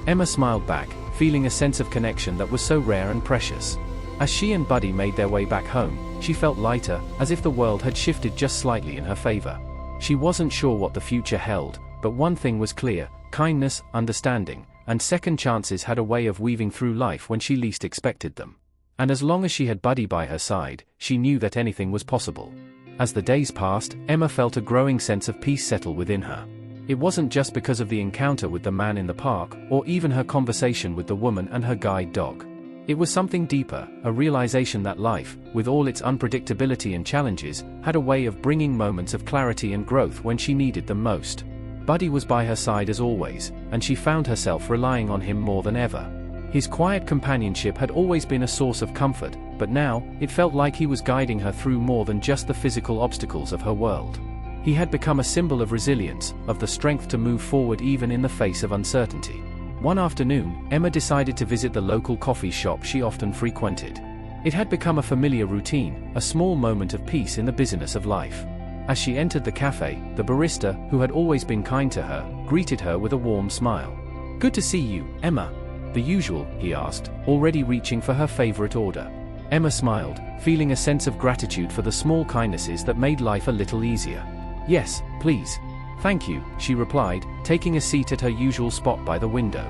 Emma smiled back, feeling a sense of connection that was so rare and precious. As she and Buddy made their way back home, she felt lighter, as if the world had shifted just slightly in her favor. She wasn't sure what the future held, but one thing was clear: kindness, understanding, and second chances had a way of weaving through life when she least expected them. And as long as she had Buddy by her side, she knew that anything was possible. As the days passed, Emma felt a growing sense of peace settle within her. It wasn't just because of the encounter with the man in the park, or even her conversation with the woman and her guide dog. It was something deeper, a realization that life, with all its unpredictability and challenges, had a way of bringing moments of clarity and growth when she needed them most. Buddy was by her side as always, and she found herself relying on him more than ever. His quiet companionship had always been a source of comfort, but now, it felt like he was guiding her through more than just the physical obstacles of her world. He had become a symbol of resilience, of the strength to move forward even in the face of uncertainty. One afternoon, Emma decided to visit the local coffee shop she often frequented. It had become a familiar routine, a small moment of peace in the busyness of life. As she entered the cafe, the barista, who had always been kind to her, greeted her with a warm smile. "Good to see you, Emma." "The usual?" he asked, already reaching for her favorite order. Emma smiled, feeling a sense of gratitude for the small kindnesses that made life a little easier. "Yes, please." "Thank you," she replied, taking a seat at her usual spot by the window.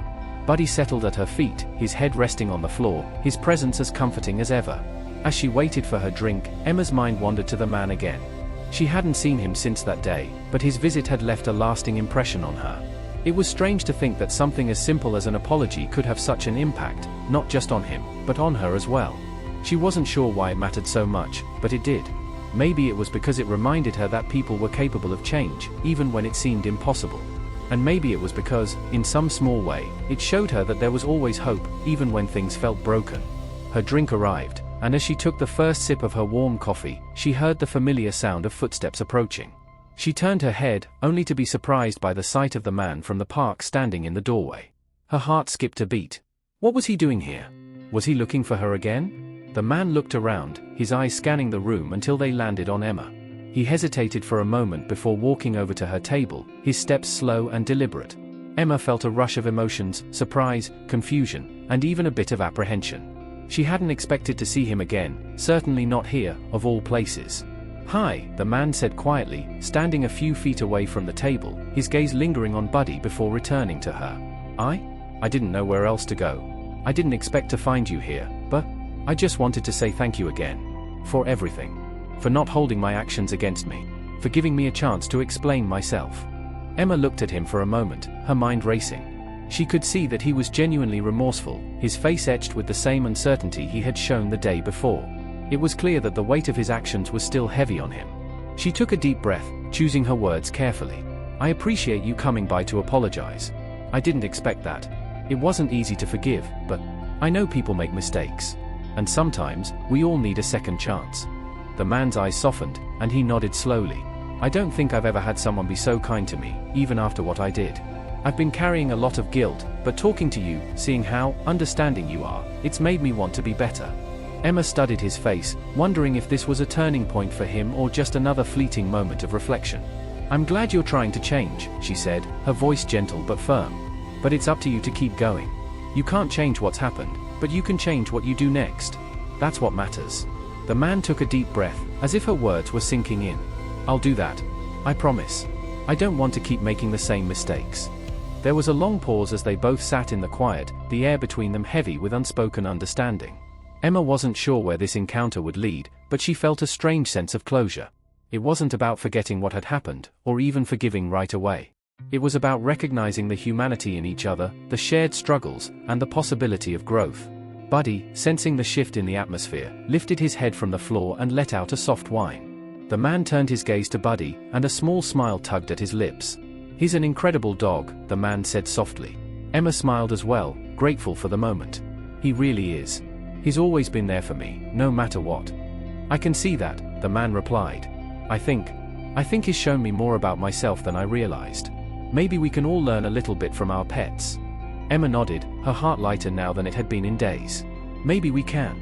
Buddy settled at her feet, his head resting on the floor, his presence as comforting as ever. As she waited for her drink, Emma's mind wandered to the man again. She hadn't seen him since that day, but his visit had left a lasting impression on her. It was strange to think that something as simple as an apology could have such an impact, not just on him, but on her as well. She wasn't sure why it mattered so much, but it did. Maybe it was because it reminded her that people were capable of change, even when it seemed impossible. And maybe it was because, in some small way, it showed her that there was always hope, even when things felt broken. Her drink arrived, and as she took the first sip of her warm coffee, she heard the familiar sound of footsteps approaching. She turned her head, only to be surprised by the sight of the man from the park standing in the doorway. Her heart skipped a beat. What was he doing here? Was he looking for her again? The man looked around, his eyes scanning the room until they landed on Emma. He hesitated for a moment before walking over to her table, his steps slow and deliberate. Emma felt a rush of emotions: surprise, confusion, and even a bit of apprehension. She hadn't expected to see him again, certainly not here, of all places. "Hi," the man said quietly, standing a few feet away from the table, his gaze lingering on Buddy before returning to her. I didn't know where else to go. I didn't expect to find you here, but I just wanted to say thank you again. For everything. For not holding my actions against me. For giving me a chance to explain myself." Emma looked at him for a moment, her mind racing. She could see that he was genuinely remorseful, his face etched with the same uncertainty he had shown the day before. It was clear that the weight of his actions was still heavy on him. She took a deep breath, choosing her words carefully. "I appreciate you coming by to apologize. I didn't expect that. It wasn't easy to forgive, but I know people make mistakes. And sometimes, we all need a second chance." The man's eyes softened, and he nodded slowly. "I don't think I've ever had someone be so kind to me, even after what I did. I've been carrying a lot of guilt, but talking to you, seeing how understanding you are, it's made me want to be better." Emma studied his face, wondering if this was a turning point for him or just another fleeting moment of reflection. "I'm glad you're trying to change," she said, her voice gentle but firm. "But it's up to you to keep going. You can't change what's happened, but you can change what you do next. That's what matters." The man took a deep breath, as if her words were sinking in. "I'll do that. I promise. I don't want to keep making the same mistakes." There was a long pause as they both sat in the quiet, the air between them heavy with unspoken understanding. Emma wasn't sure where this encounter would lead, but she felt a strange sense of closure. It wasn't about forgetting what had happened, or even forgiving right away. It was about recognizing the humanity in each other, the shared struggles, and the possibility of growth. Buddy, sensing the shift in the atmosphere, lifted his head from the floor and let out a soft whine. The man turned his gaze to Buddy, and a small smile tugged at his lips. "He's an incredible dog," the man said softly. Emma smiled as well, grateful for the moment. "He really is. He's always been there for me, no matter what." "I can see that," the man replied. I think he's shown me more about myself than I realized. Maybe we can all learn a little bit from our pets." Emma nodded, her heart lighter now than it had been in days. "Maybe we can."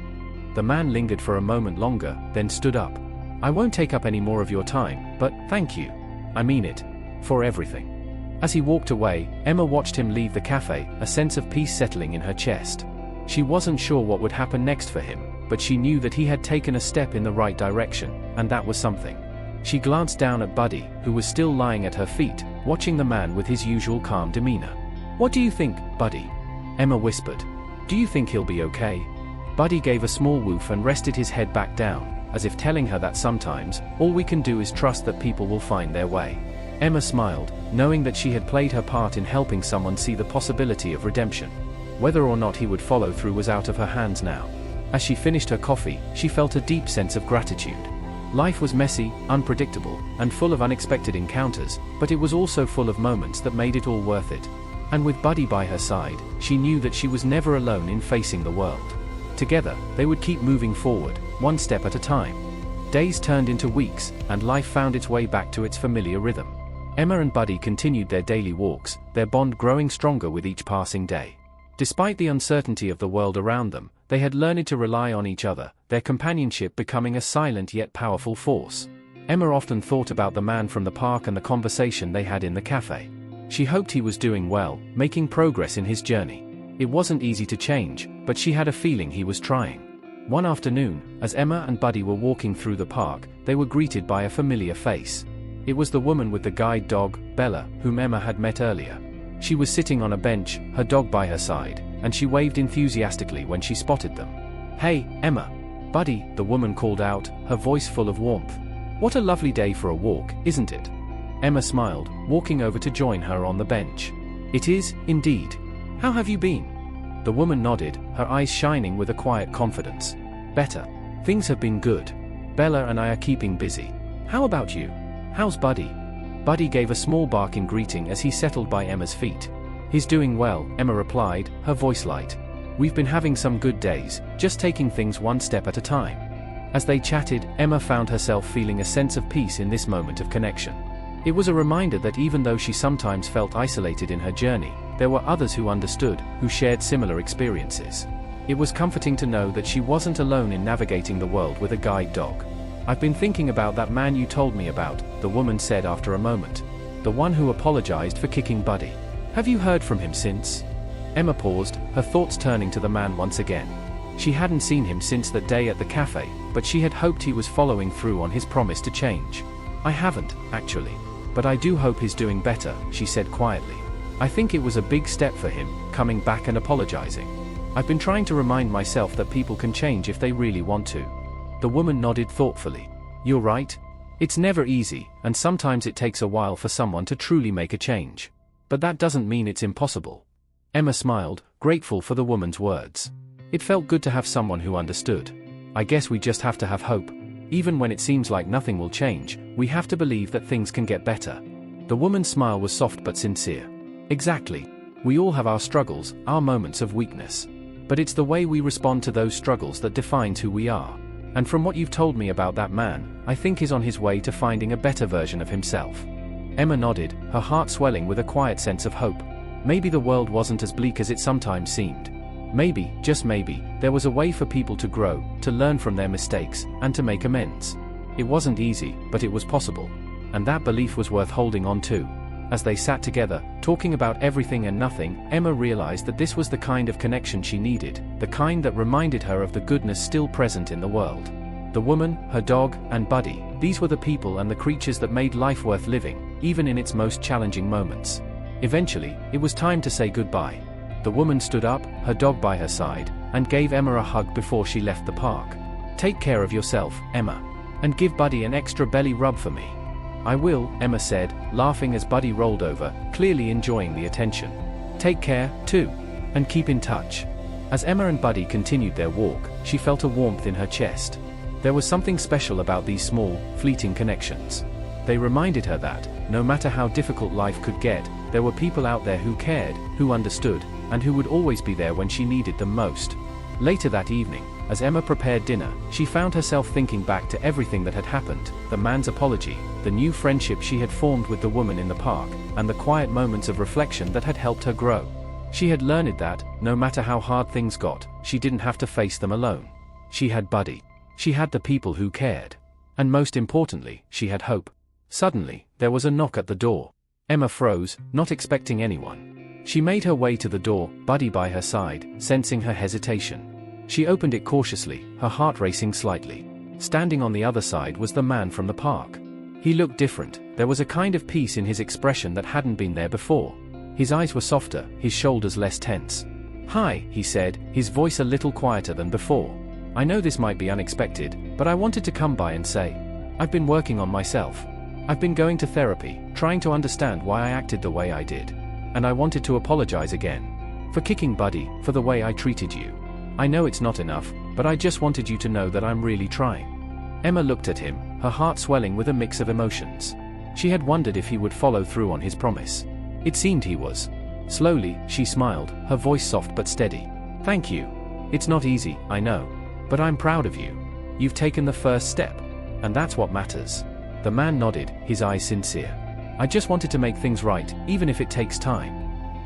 The man lingered for a moment longer, then stood up. I won't take up any more of your time, but thank you. I mean it. For everything. As he walked away, Emma watched him leave the cafe, a sense of peace settling in her chest. She wasn't sure what would happen next for him, but she knew that he had taken a step in the right direction, and that was something. She glanced down at Buddy, who was still lying at her feet, watching the man with his usual calm demeanor. What do you think, Buddy? Emma whispered. Do you think he'll be okay? Buddy gave a small woof and rested his head back down, as if telling her that sometimes, all we can do is trust that people will find their way. Emma smiled, knowing that she had played her part in helping someone see the possibility of redemption. Whether or not he would follow through was out of her hands now. As she finished her coffee, she felt a deep sense of gratitude. Life was messy, unpredictable, and full of unexpected encounters, but it was also full of moments that made it all worth it. And with Buddy by her side, she knew that she was never alone in facing the world. Together, they would keep moving forward, one step at a time. Days turned into weeks, and life found its way back to its familiar rhythm. Emma and Buddy continued their daily walks, their bond growing stronger with each passing day. Despite the uncertainty of the world around them, they had learned to rely on each other, their companionship becoming a silent yet powerful force. Emma often thought about the man from the park and the conversation they had in the cafe. She hoped he was doing well, making progress in his journey. It wasn't easy to change, but she had a feeling he was trying. One afternoon, as Emma and Buddy were walking through the park, they were greeted by a familiar face. It was the woman with the guide dog, Bella, whom Emma had met earlier. She was sitting on a bench, her dog by her side, and she waved enthusiastically when she spotted them. Hey, Emma. Buddy, the woman called out, her voice full of warmth. What a lovely day for a walk, isn't it? Emma smiled, walking over to join her on the bench. It is, indeed. How have you been? The woman nodded, her eyes shining with a quiet confidence. Better. Things have been good. Bella and I are keeping busy. How about you? How's Buddy? Buddy gave a small bark in greeting as he settled by Emma's feet. He's doing well, Emma replied, her voice light. We've been having some good days, just taking things one step at a time. As they chatted, Emma found herself feeling a sense of peace in this moment of connection. It was a reminder that even though she sometimes felt isolated in her journey, there were others who understood, who shared similar experiences. It was comforting to know that she wasn't alone in navigating the world with a guide dog. I've been thinking about that man you told me about, the woman said after a moment. The one who apologized for kicking Buddy. Have you heard from him since? Emma paused, her thoughts turning to the man once again. She hadn't seen him since that day at the cafe, but she had hoped he was following through on his promise to change. I haven't, actually. But I do hope he's doing better, she said quietly. I think it was a big step for him, coming back and apologizing. I've been trying to remind myself that people can change if they really want to. The woman nodded thoughtfully. You're right. It's never easy, and sometimes it takes a while for someone to truly make a change. But that doesn't mean it's impossible. Emma smiled, grateful for the woman's words. It felt good to have someone who understood. I guess we just have to have hope. Even when it seems like nothing will change, we have to believe that things can get better. The woman's smile was soft but sincere. Exactly. We all have our struggles, our moments of weakness. But it's the way we respond to those struggles that defines who we are. And from what you've told me about that man, I think he's on his way to finding a better version of himself. Emma nodded, her heart swelling with a quiet sense of hope. Maybe the world wasn't as bleak as it sometimes seemed. Maybe, just maybe, there was a way for people to grow, to learn from their mistakes, and to make amends. It wasn't easy, but it was possible. And that belief was worth holding on to. As they sat together, talking about everything and nothing, Emma realized that this was the kind of connection she needed, the kind that reminded her of the goodness still present in the world. The woman, her dog, and Buddy, these were the people and the creatures that made life worth living, even in its most challenging moments. Eventually, it was time to say goodbye. The woman stood up, her dog by her side, and gave Emma a hug before she left the park. Take care of yourself, Emma. And give Buddy an extra belly rub for me. I will, Emma said, laughing as Buddy rolled over, clearly enjoying the attention. Take care, too. And keep in touch. As Emma and Buddy continued their walk, she felt a warmth in her chest. There was something special about these small, fleeting connections. They reminded her that, no matter how difficult life could get, there were people out there who cared, who understood, and who would always be there when she needed them most. Later that evening, as Emma prepared dinner, she found herself thinking back to everything that had happened, the man's apology, the new friendship she had formed with the woman in the park, and the quiet moments of reflection that had helped her grow. She had learned that, no matter how hard things got, she didn't have to face them alone. She had Buddy. She had the people who cared. And most importantly, she had hope. Suddenly, there was a knock at the door. Emma froze, not expecting anyone. She made her way to the door, Buddy by her side, sensing her hesitation. She opened it cautiously, her heart racing slightly. Standing on the other side was the man from the park. He looked different, there was a kind of peace in his expression that hadn't been there before. His eyes were softer, his shoulders less tense. "Hi," he said, his voice a little quieter than before. "I know this might be unexpected, but I wanted to come by and say, I've been working on myself. I've been going to therapy, trying to understand why I acted the way I did. And I wanted to apologize again. For kicking Buddy, for the way I treated you. I know it's not enough, but I just wanted you to know that I'm really trying." Emma looked at him, her heart swelling with a mix of emotions. She had wondered if he would follow through on his promise. It seemed he was. Slowly, she smiled, her voice soft but steady. "Thank you. It's not easy, I know. But I'm proud of you. You've taken the first step. And that's what matters." The man nodded, his eyes sincere. "I just wanted to make things right, even if it takes time."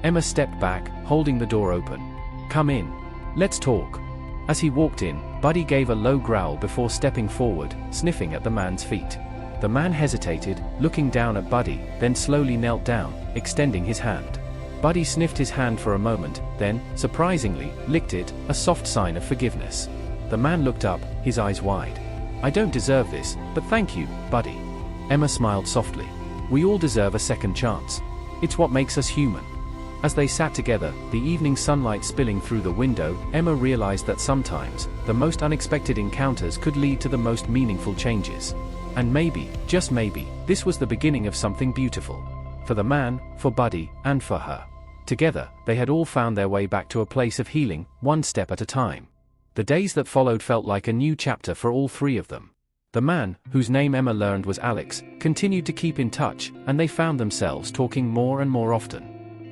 Emma stepped back, holding the door open. "Come in. Let's talk." As he walked in, Buddy gave a low growl before stepping forward, sniffing at the man's feet. The man hesitated, looking down at Buddy, then slowly knelt down, extending his hand. Buddy sniffed his hand for a moment, then, surprisingly, licked it, a soft sign of forgiveness. The man looked up, his eyes wide. "I don't deserve this, but thank you, Buddy." Emma smiled softly. "We all deserve a second chance. It's what makes us human." As they sat together, the evening sunlight spilling through the window, Emma realized that sometimes, the most unexpected encounters could lead to the most meaningful changes. And maybe, just maybe, this was the beginning of something beautiful. For the man, for Buddy, and for her. Together, they had all found their way back to a place of healing, one step at a time. The days that followed felt like a new chapter for all three of them. The man, whose name Emma learned was Alex, continued to keep in touch, and they found themselves talking more and more often.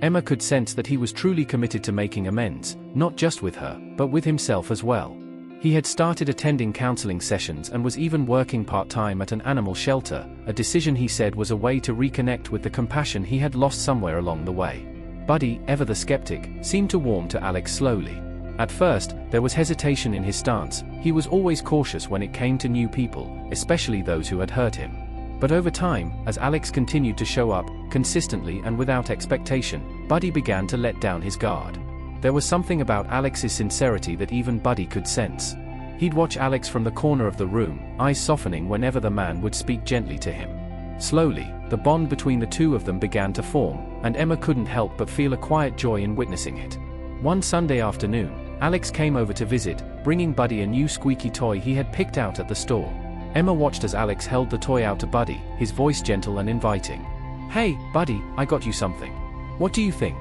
Emma could sense that he was truly committed to making amends, not just with her, but with himself as well. He had started attending counseling sessions and was even working part-time at an animal shelter, a decision he said was a way to reconnect with the compassion he had lost somewhere along the way. Buddy, ever the skeptic, seemed to warm to Alex slowly. At first, there was hesitation in his stance. He was always cautious when it came to new people, especially those who had hurt him. But over time, as Alex continued to show up, consistently and without expectation, Buddy began to let down his guard. There was something about Alex's sincerity that even Buddy could sense. He'd watch Alex from the corner of the room, eyes softening whenever the man would speak gently to him. Slowly, the bond between the two of them began to form, and Emma couldn't help but feel a quiet joy in witnessing it. One Sunday afternoon, Alex came over to visit, bringing Buddy a new squeaky toy he had picked out at the store. Emma watched as Alex held the toy out to Buddy, his voice gentle and inviting. "Hey, Buddy, I got you something. What do you think?"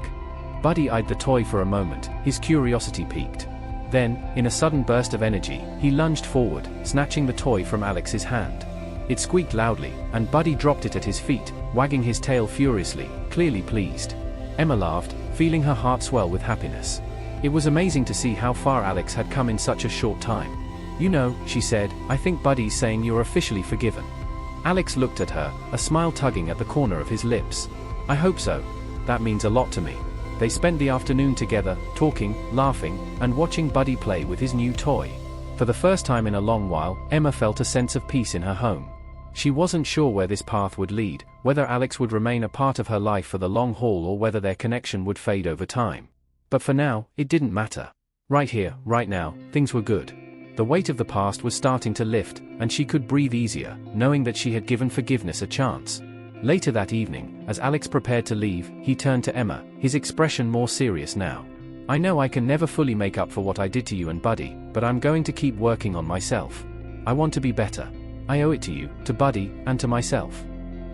Buddy eyed the toy for a moment, his curiosity piqued. Then, in a sudden burst of energy, he lunged forward, snatching the toy from Alex's hand. It squeaked loudly, and Buddy dropped it at his feet, wagging his tail furiously, clearly pleased. Emma laughed, feeling her heart swell with happiness. It was amazing to see how far Alex had come in such a short time. "You know," she said, "I think Buddy's saying you're officially forgiven." Alex looked at her, a smile tugging at the corner of his lips. "I hope so. That means a lot to me." They spent the afternoon together, talking, laughing, and watching Buddy play with his new toy. For the first time in a long while, Emma felt a sense of peace in her home. She wasn't sure where this path would lead, whether Alex would remain a part of her life for the long haul or whether their connection would fade over time. But for now, it didn't matter. Right here, right now, things were good. The weight of the past was starting to lift, and she could breathe easier, knowing that she had given forgiveness a chance. Later that evening, as Alex prepared to leave, he turned to Emma, his expression more serious now. "I know I can never fully make up for what I did to you and Buddy, but I'm going to keep working on myself. I want to be better. I owe it to you, to Buddy, and to myself."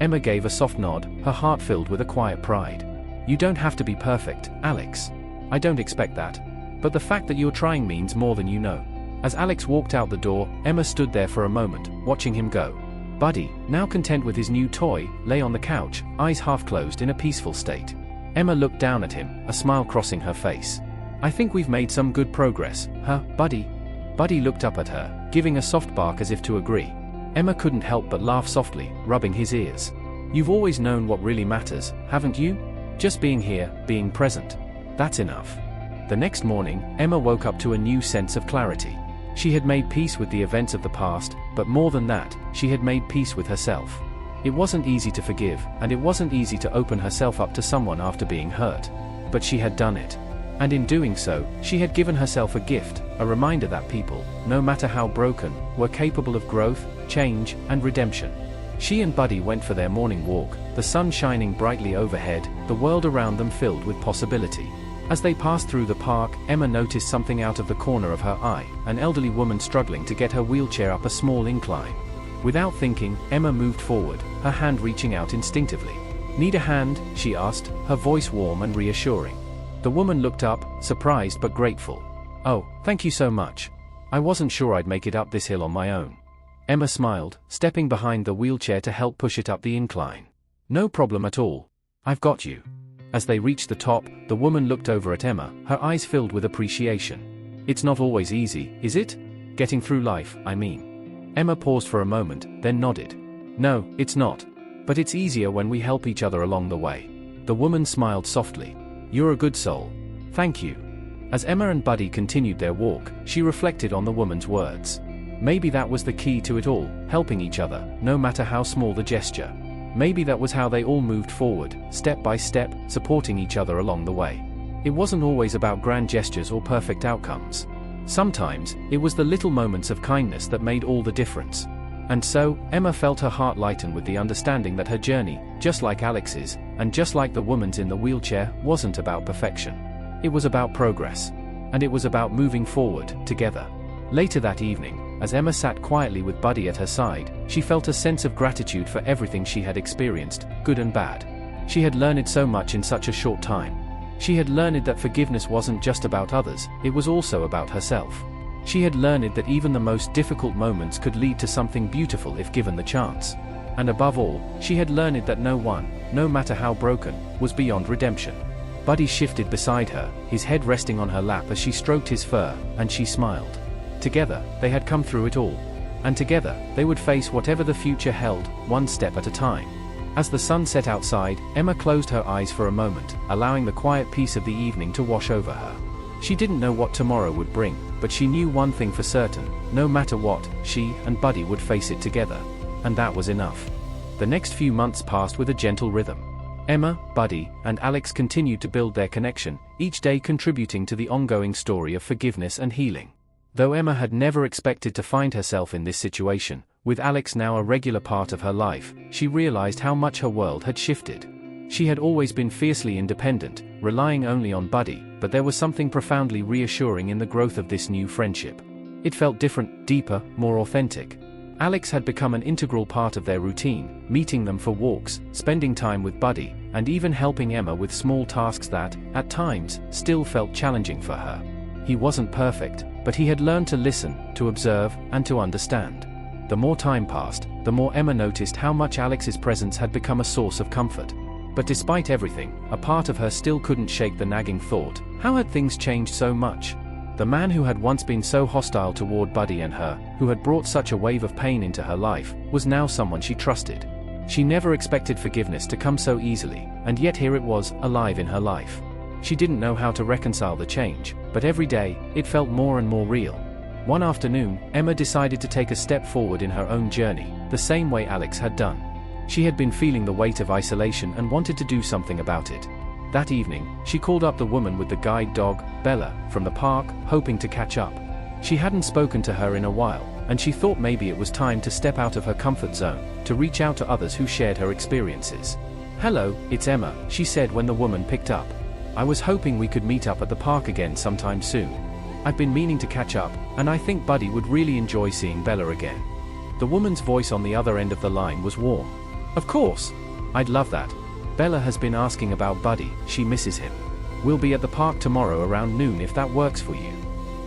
Emma gave a soft nod, her heart filled with a quiet pride. "You don't have to be perfect, Alex. I don't expect that. But the fact that you're trying means more than you know." As Alex walked out the door, Emma stood there for a moment, watching him go. Buddy, now content with his new toy, lay on the couch, eyes half closed in a peaceful state. Emma looked down at him, a smile crossing her face. "I think we've made some good progress, huh, Buddy?" Buddy looked up at her, giving a soft bark as if to agree. Emma couldn't help but laugh softly, rubbing his ears. "You've always known what really matters, haven't you? Just being here, being present. That's enough." The next morning, Emma woke up to a new sense of clarity. She had made peace with the events of the past, but more than that, she had made peace with herself. It wasn't easy to forgive, and it wasn't easy to open herself up to someone after being hurt. But she had done it. And in doing so, she had given herself a gift, a reminder that people, no matter how broken, were capable of growth, change, and redemption. She and Buddy went for their morning walk, the sun shining brightly overhead, the world around them filled with possibility. As they passed through the park, Emma noticed something out of the corner of her eye, an elderly woman struggling to get her wheelchair up a small incline. Without thinking, Emma moved forward, her hand reaching out instinctively. "Need a hand?" she asked, her voice warm and reassuring. The woman looked up, surprised but grateful. "Oh, thank you so much. I wasn't sure I'd make it up this hill on my own." Emma smiled, stepping behind the wheelchair to help push it up the incline. "No problem at all. I've got you." As they reached the top, the woman looked over at Emma, her eyes filled with appreciation. "It's not always easy, is it? Getting through life, I mean." Emma paused for a moment, then nodded. "No, it's not. But it's easier when we help each other along the way." The woman smiled softly. "You're a good soul. Thank you." As Emma and Buddy continued their walk, she reflected on the woman's words. Maybe that was the key to it all, helping each other, no matter how small the gesture. Maybe that was how they all moved forward, step by step, supporting each other along the way. It wasn't always about grand gestures or perfect outcomes. Sometimes, it was the little moments of kindness that made all the difference. And so, Emma felt her heart lighten with the understanding that her journey, just like Alex's, and just like the woman's in the wheelchair, wasn't about perfection. It was about progress. And it was about moving forward, together. Later that evening, as Emma sat quietly with Buddy at her side, she felt a sense of gratitude for everything she had experienced, good and bad. She had learned so much in such a short time. She had learned that forgiveness wasn't just about others, it was also about herself. She had learned that even the most difficult moments could lead to something beautiful if given the chance. And above all, she had learned that no one, no matter how broken, was beyond redemption. Buddy shifted beside her, his head resting on her lap as she stroked his fur, and she smiled. Together, they had come through it all. And together, they would face whatever the future held, one step at a time. As the sun set outside, Emma closed her eyes for a moment, allowing the quiet peace of the evening to wash over her. She didn't know what tomorrow would bring, but she knew one thing for certain: no matter what, she and Buddy would face it together. And that was enough. The next few months passed with a gentle rhythm. Emma, Buddy, and Alex continued to build their connection, each day contributing to the ongoing story of forgiveness and healing. Though Emma had never expected to find herself in this situation, with Alex now a regular part of her life, she realized how much her world had shifted. She had always been fiercely independent, relying only on Buddy, but there was something profoundly reassuring in the growth of this new friendship. It felt different, deeper, more authentic. Alex had become an integral part of their routine, meeting them for walks, spending time with Buddy, and even helping Emma with small tasks that, at times, still felt challenging for her. He wasn't perfect, but he had learned to listen, to observe, and to understand. The more time passed, the more Emma noticed how much Alex's presence had become a source of comfort. But despite everything, a part of her still couldn't shake the nagging thought: how had things changed so much? The man who had once been so hostile toward Buddy and her, who had brought such a wave of pain into her life, was now someone she trusted. She never expected forgiveness to come so easily, and yet here it was, alive in her life. She didn't know how to reconcile the change, but every day, it felt more and more real. One afternoon, Emma decided to take a step forward in her own journey, the same way Alex had done. She had been feeling the weight of isolation and wanted to do something about it. That evening, she called up the woman with the guide dog, Bella, from the park, hoping to catch up. She hadn't spoken to her in a while, and she thought maybe it was time to step out of her comfort zone, to reach out to others who shared her experiences. "Hello, it's Emma," she said when the woman picked up. "I was hoping we could meet up at the park again sometime soon. I've been meaning to catch up, and I think Buddy would really enjoy seeing Bella again." The woman's voice on the other end of the line was warm. "Of course. I'd love that. Bella has been asking about Buddy, she misses him. We'll be at the park tomorrow around noon if that works for you."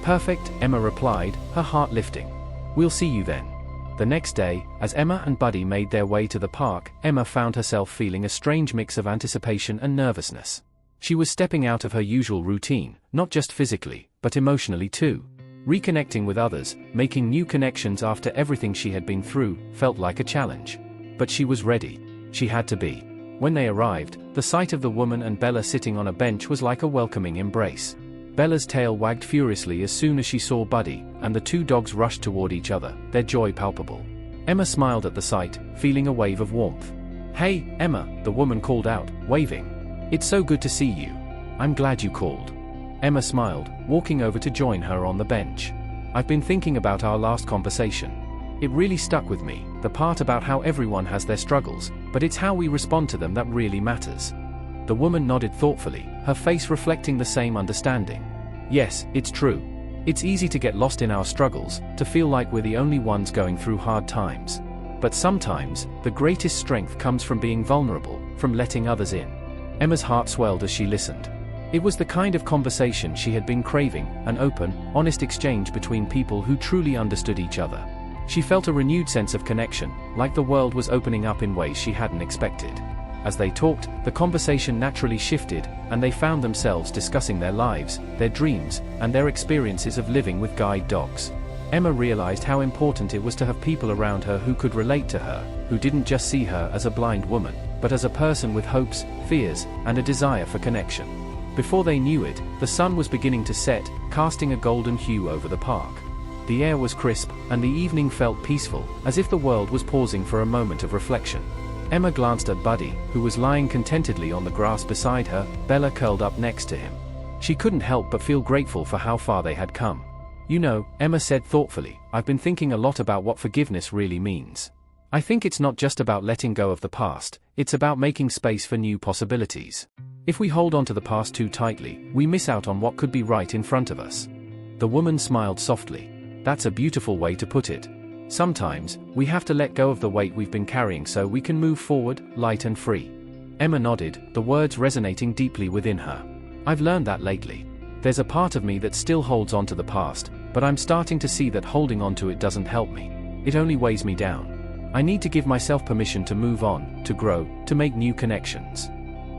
"Perfect," Emma replied, her heart lifting. "We'll see you then." The next day, as Emma and Buddy made their way to the park, Emma found herself feeling a strange mix of anticipation and nervousness. She was stepping out of her usual routine, not just physically, but emotionally too. Reconnecting with others, making new connections after everything she had been through, felt like a challenge. But she was ready. She had to be. When they arrived, the sight of the woman and Bella sitting on a bench was like a welcoming embrace. Bella's tail wagged furiously as soon as she saw Buddy, and the two dogs rushed toward each other, their joy palpable. Emma smiled at the sight, feeling a wave of warmth. "Hey, Emma," the woman called out, waving. "It's so good to see you. I'm glad you called." Emma smiled, walking over to join her on the bench. "I've been thinking about our last conversation. It really stuck with me, the part about how everyone has their struggles, but it's how we respond to them that really matters." The woman nodded thoughtfully, her face reflecting the same understanding. "Yes, it's true. It's easy to get lost in our struggles, to feel like we're the only ones going through hard times. But sometimes, the greatest strength comes from being vulnerable, from letting others in." Emma's heart swelled as she listened. It was the kind of conversation she had been craving, an open, honest exchange between people who truly understood each other. She felt a renewed sense of connection, like the world was opening up in ways she hadn't expected. As they talked, the conversation naturally shifted, and they found themselves discussing their lives, their dreams, and their experiences of living with guide dogs. Emma realized how important it was to have people around her who could relate to her, who didn't just see her as a blind woman, but as a person with hopes, fears, and a desire for connection. Before they knew it, the sun was beginning to set, casting a golden hue over the park. The air was crisp, and the evening felt peaceful, as if the world was pausing for a moment of reflection. Emma glanced at Buddy, who was lying contentedly on the grass beside her, Bella curled up next to him. She couldn't help but feel grateful for how far they had come. "You know," Emma said thoughtfully, "I've been thinking a lot about what forgiveness really means. I think it's not just about letting go of the past, it's about making space for new possibilities. If we hold on to the past too tightly, we miss out on what could be right in front of us." The woman smiled softly. "That's a beautiful way to put it. Sometimes, we have to let go of the weight we've been carrying so we can move forward, light and free." Emma nodded, the words resonating deeply within her. "I've learned that lately. There's a part of me that still holds on to the past, but I'm starting to see that holding on to it doesn't help me. It only weighs me down. I need to give myself permission to move on, to grow, to make new connections."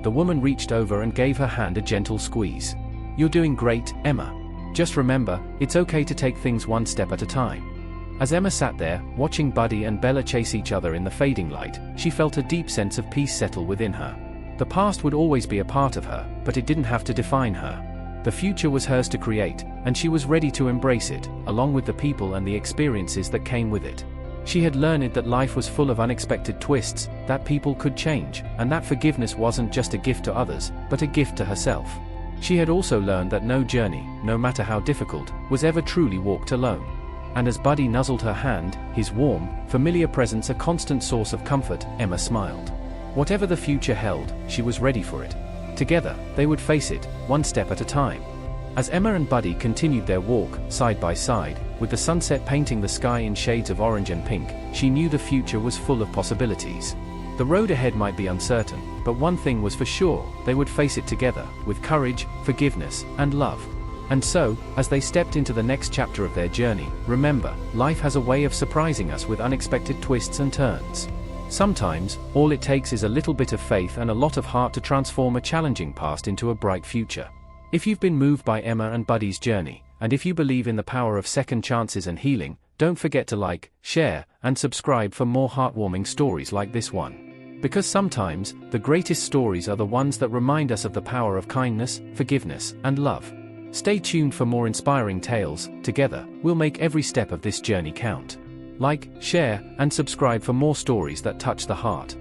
The woman reached over and gave her hand a gentle squeeze. "You're doing great, Emma. Just remember, it's okay to take things one step at a time." As Emma sat there, watching Buddy and Bella chase each other in the fading light, she felt a deep sense of peace settle within her. The past would always be a part of her, but it didn't have to define her. The future was hers to create, and she was ready to embrace it, along with the people and the experiences that came with it. She had learned that life was full of unexpected twists, that people could change, and that forgiveness wasn't just a gift to others, but a gift to herself. She had also learned that no journey, no matter how difficult, was ever truly walked alone. And as Buddy nuzzled her hand, his warm, familiar presence a constant source of comfort, Emma smiled. Whatever the future held, she was ready for it. Together, they would face it, one step at a time. As Emma and Buddy continued their walk, side by side, with the sunset painting the sky in shades of orange and pink, she knew the future was full of possibilities. The road ahead might be uncertain, but one thing was for sure, they would face it together, with courage, forgiveness, and love. And so, as they stepped into the next chapter of their journey, remember, life has a way of surprising us with unexpected twists and turns. Sometimes, all it takes is a little bit of faith and a lot of heart to transform a challenging past into a bright future. If you've been moved by Emma and Buddy's journey, and if you believe in the power of second chances and healing, don't forget to like, share, and subscribe for more heartwarming stories like this one. Because sometimes, the greatest stories are the ones that remind us of the power of kindness, forgiveness, and love. Stay tuned for more inspiring tales. Together, we'll make every step of this journey count. Like, share, and subscribe for more stories that touch the heart.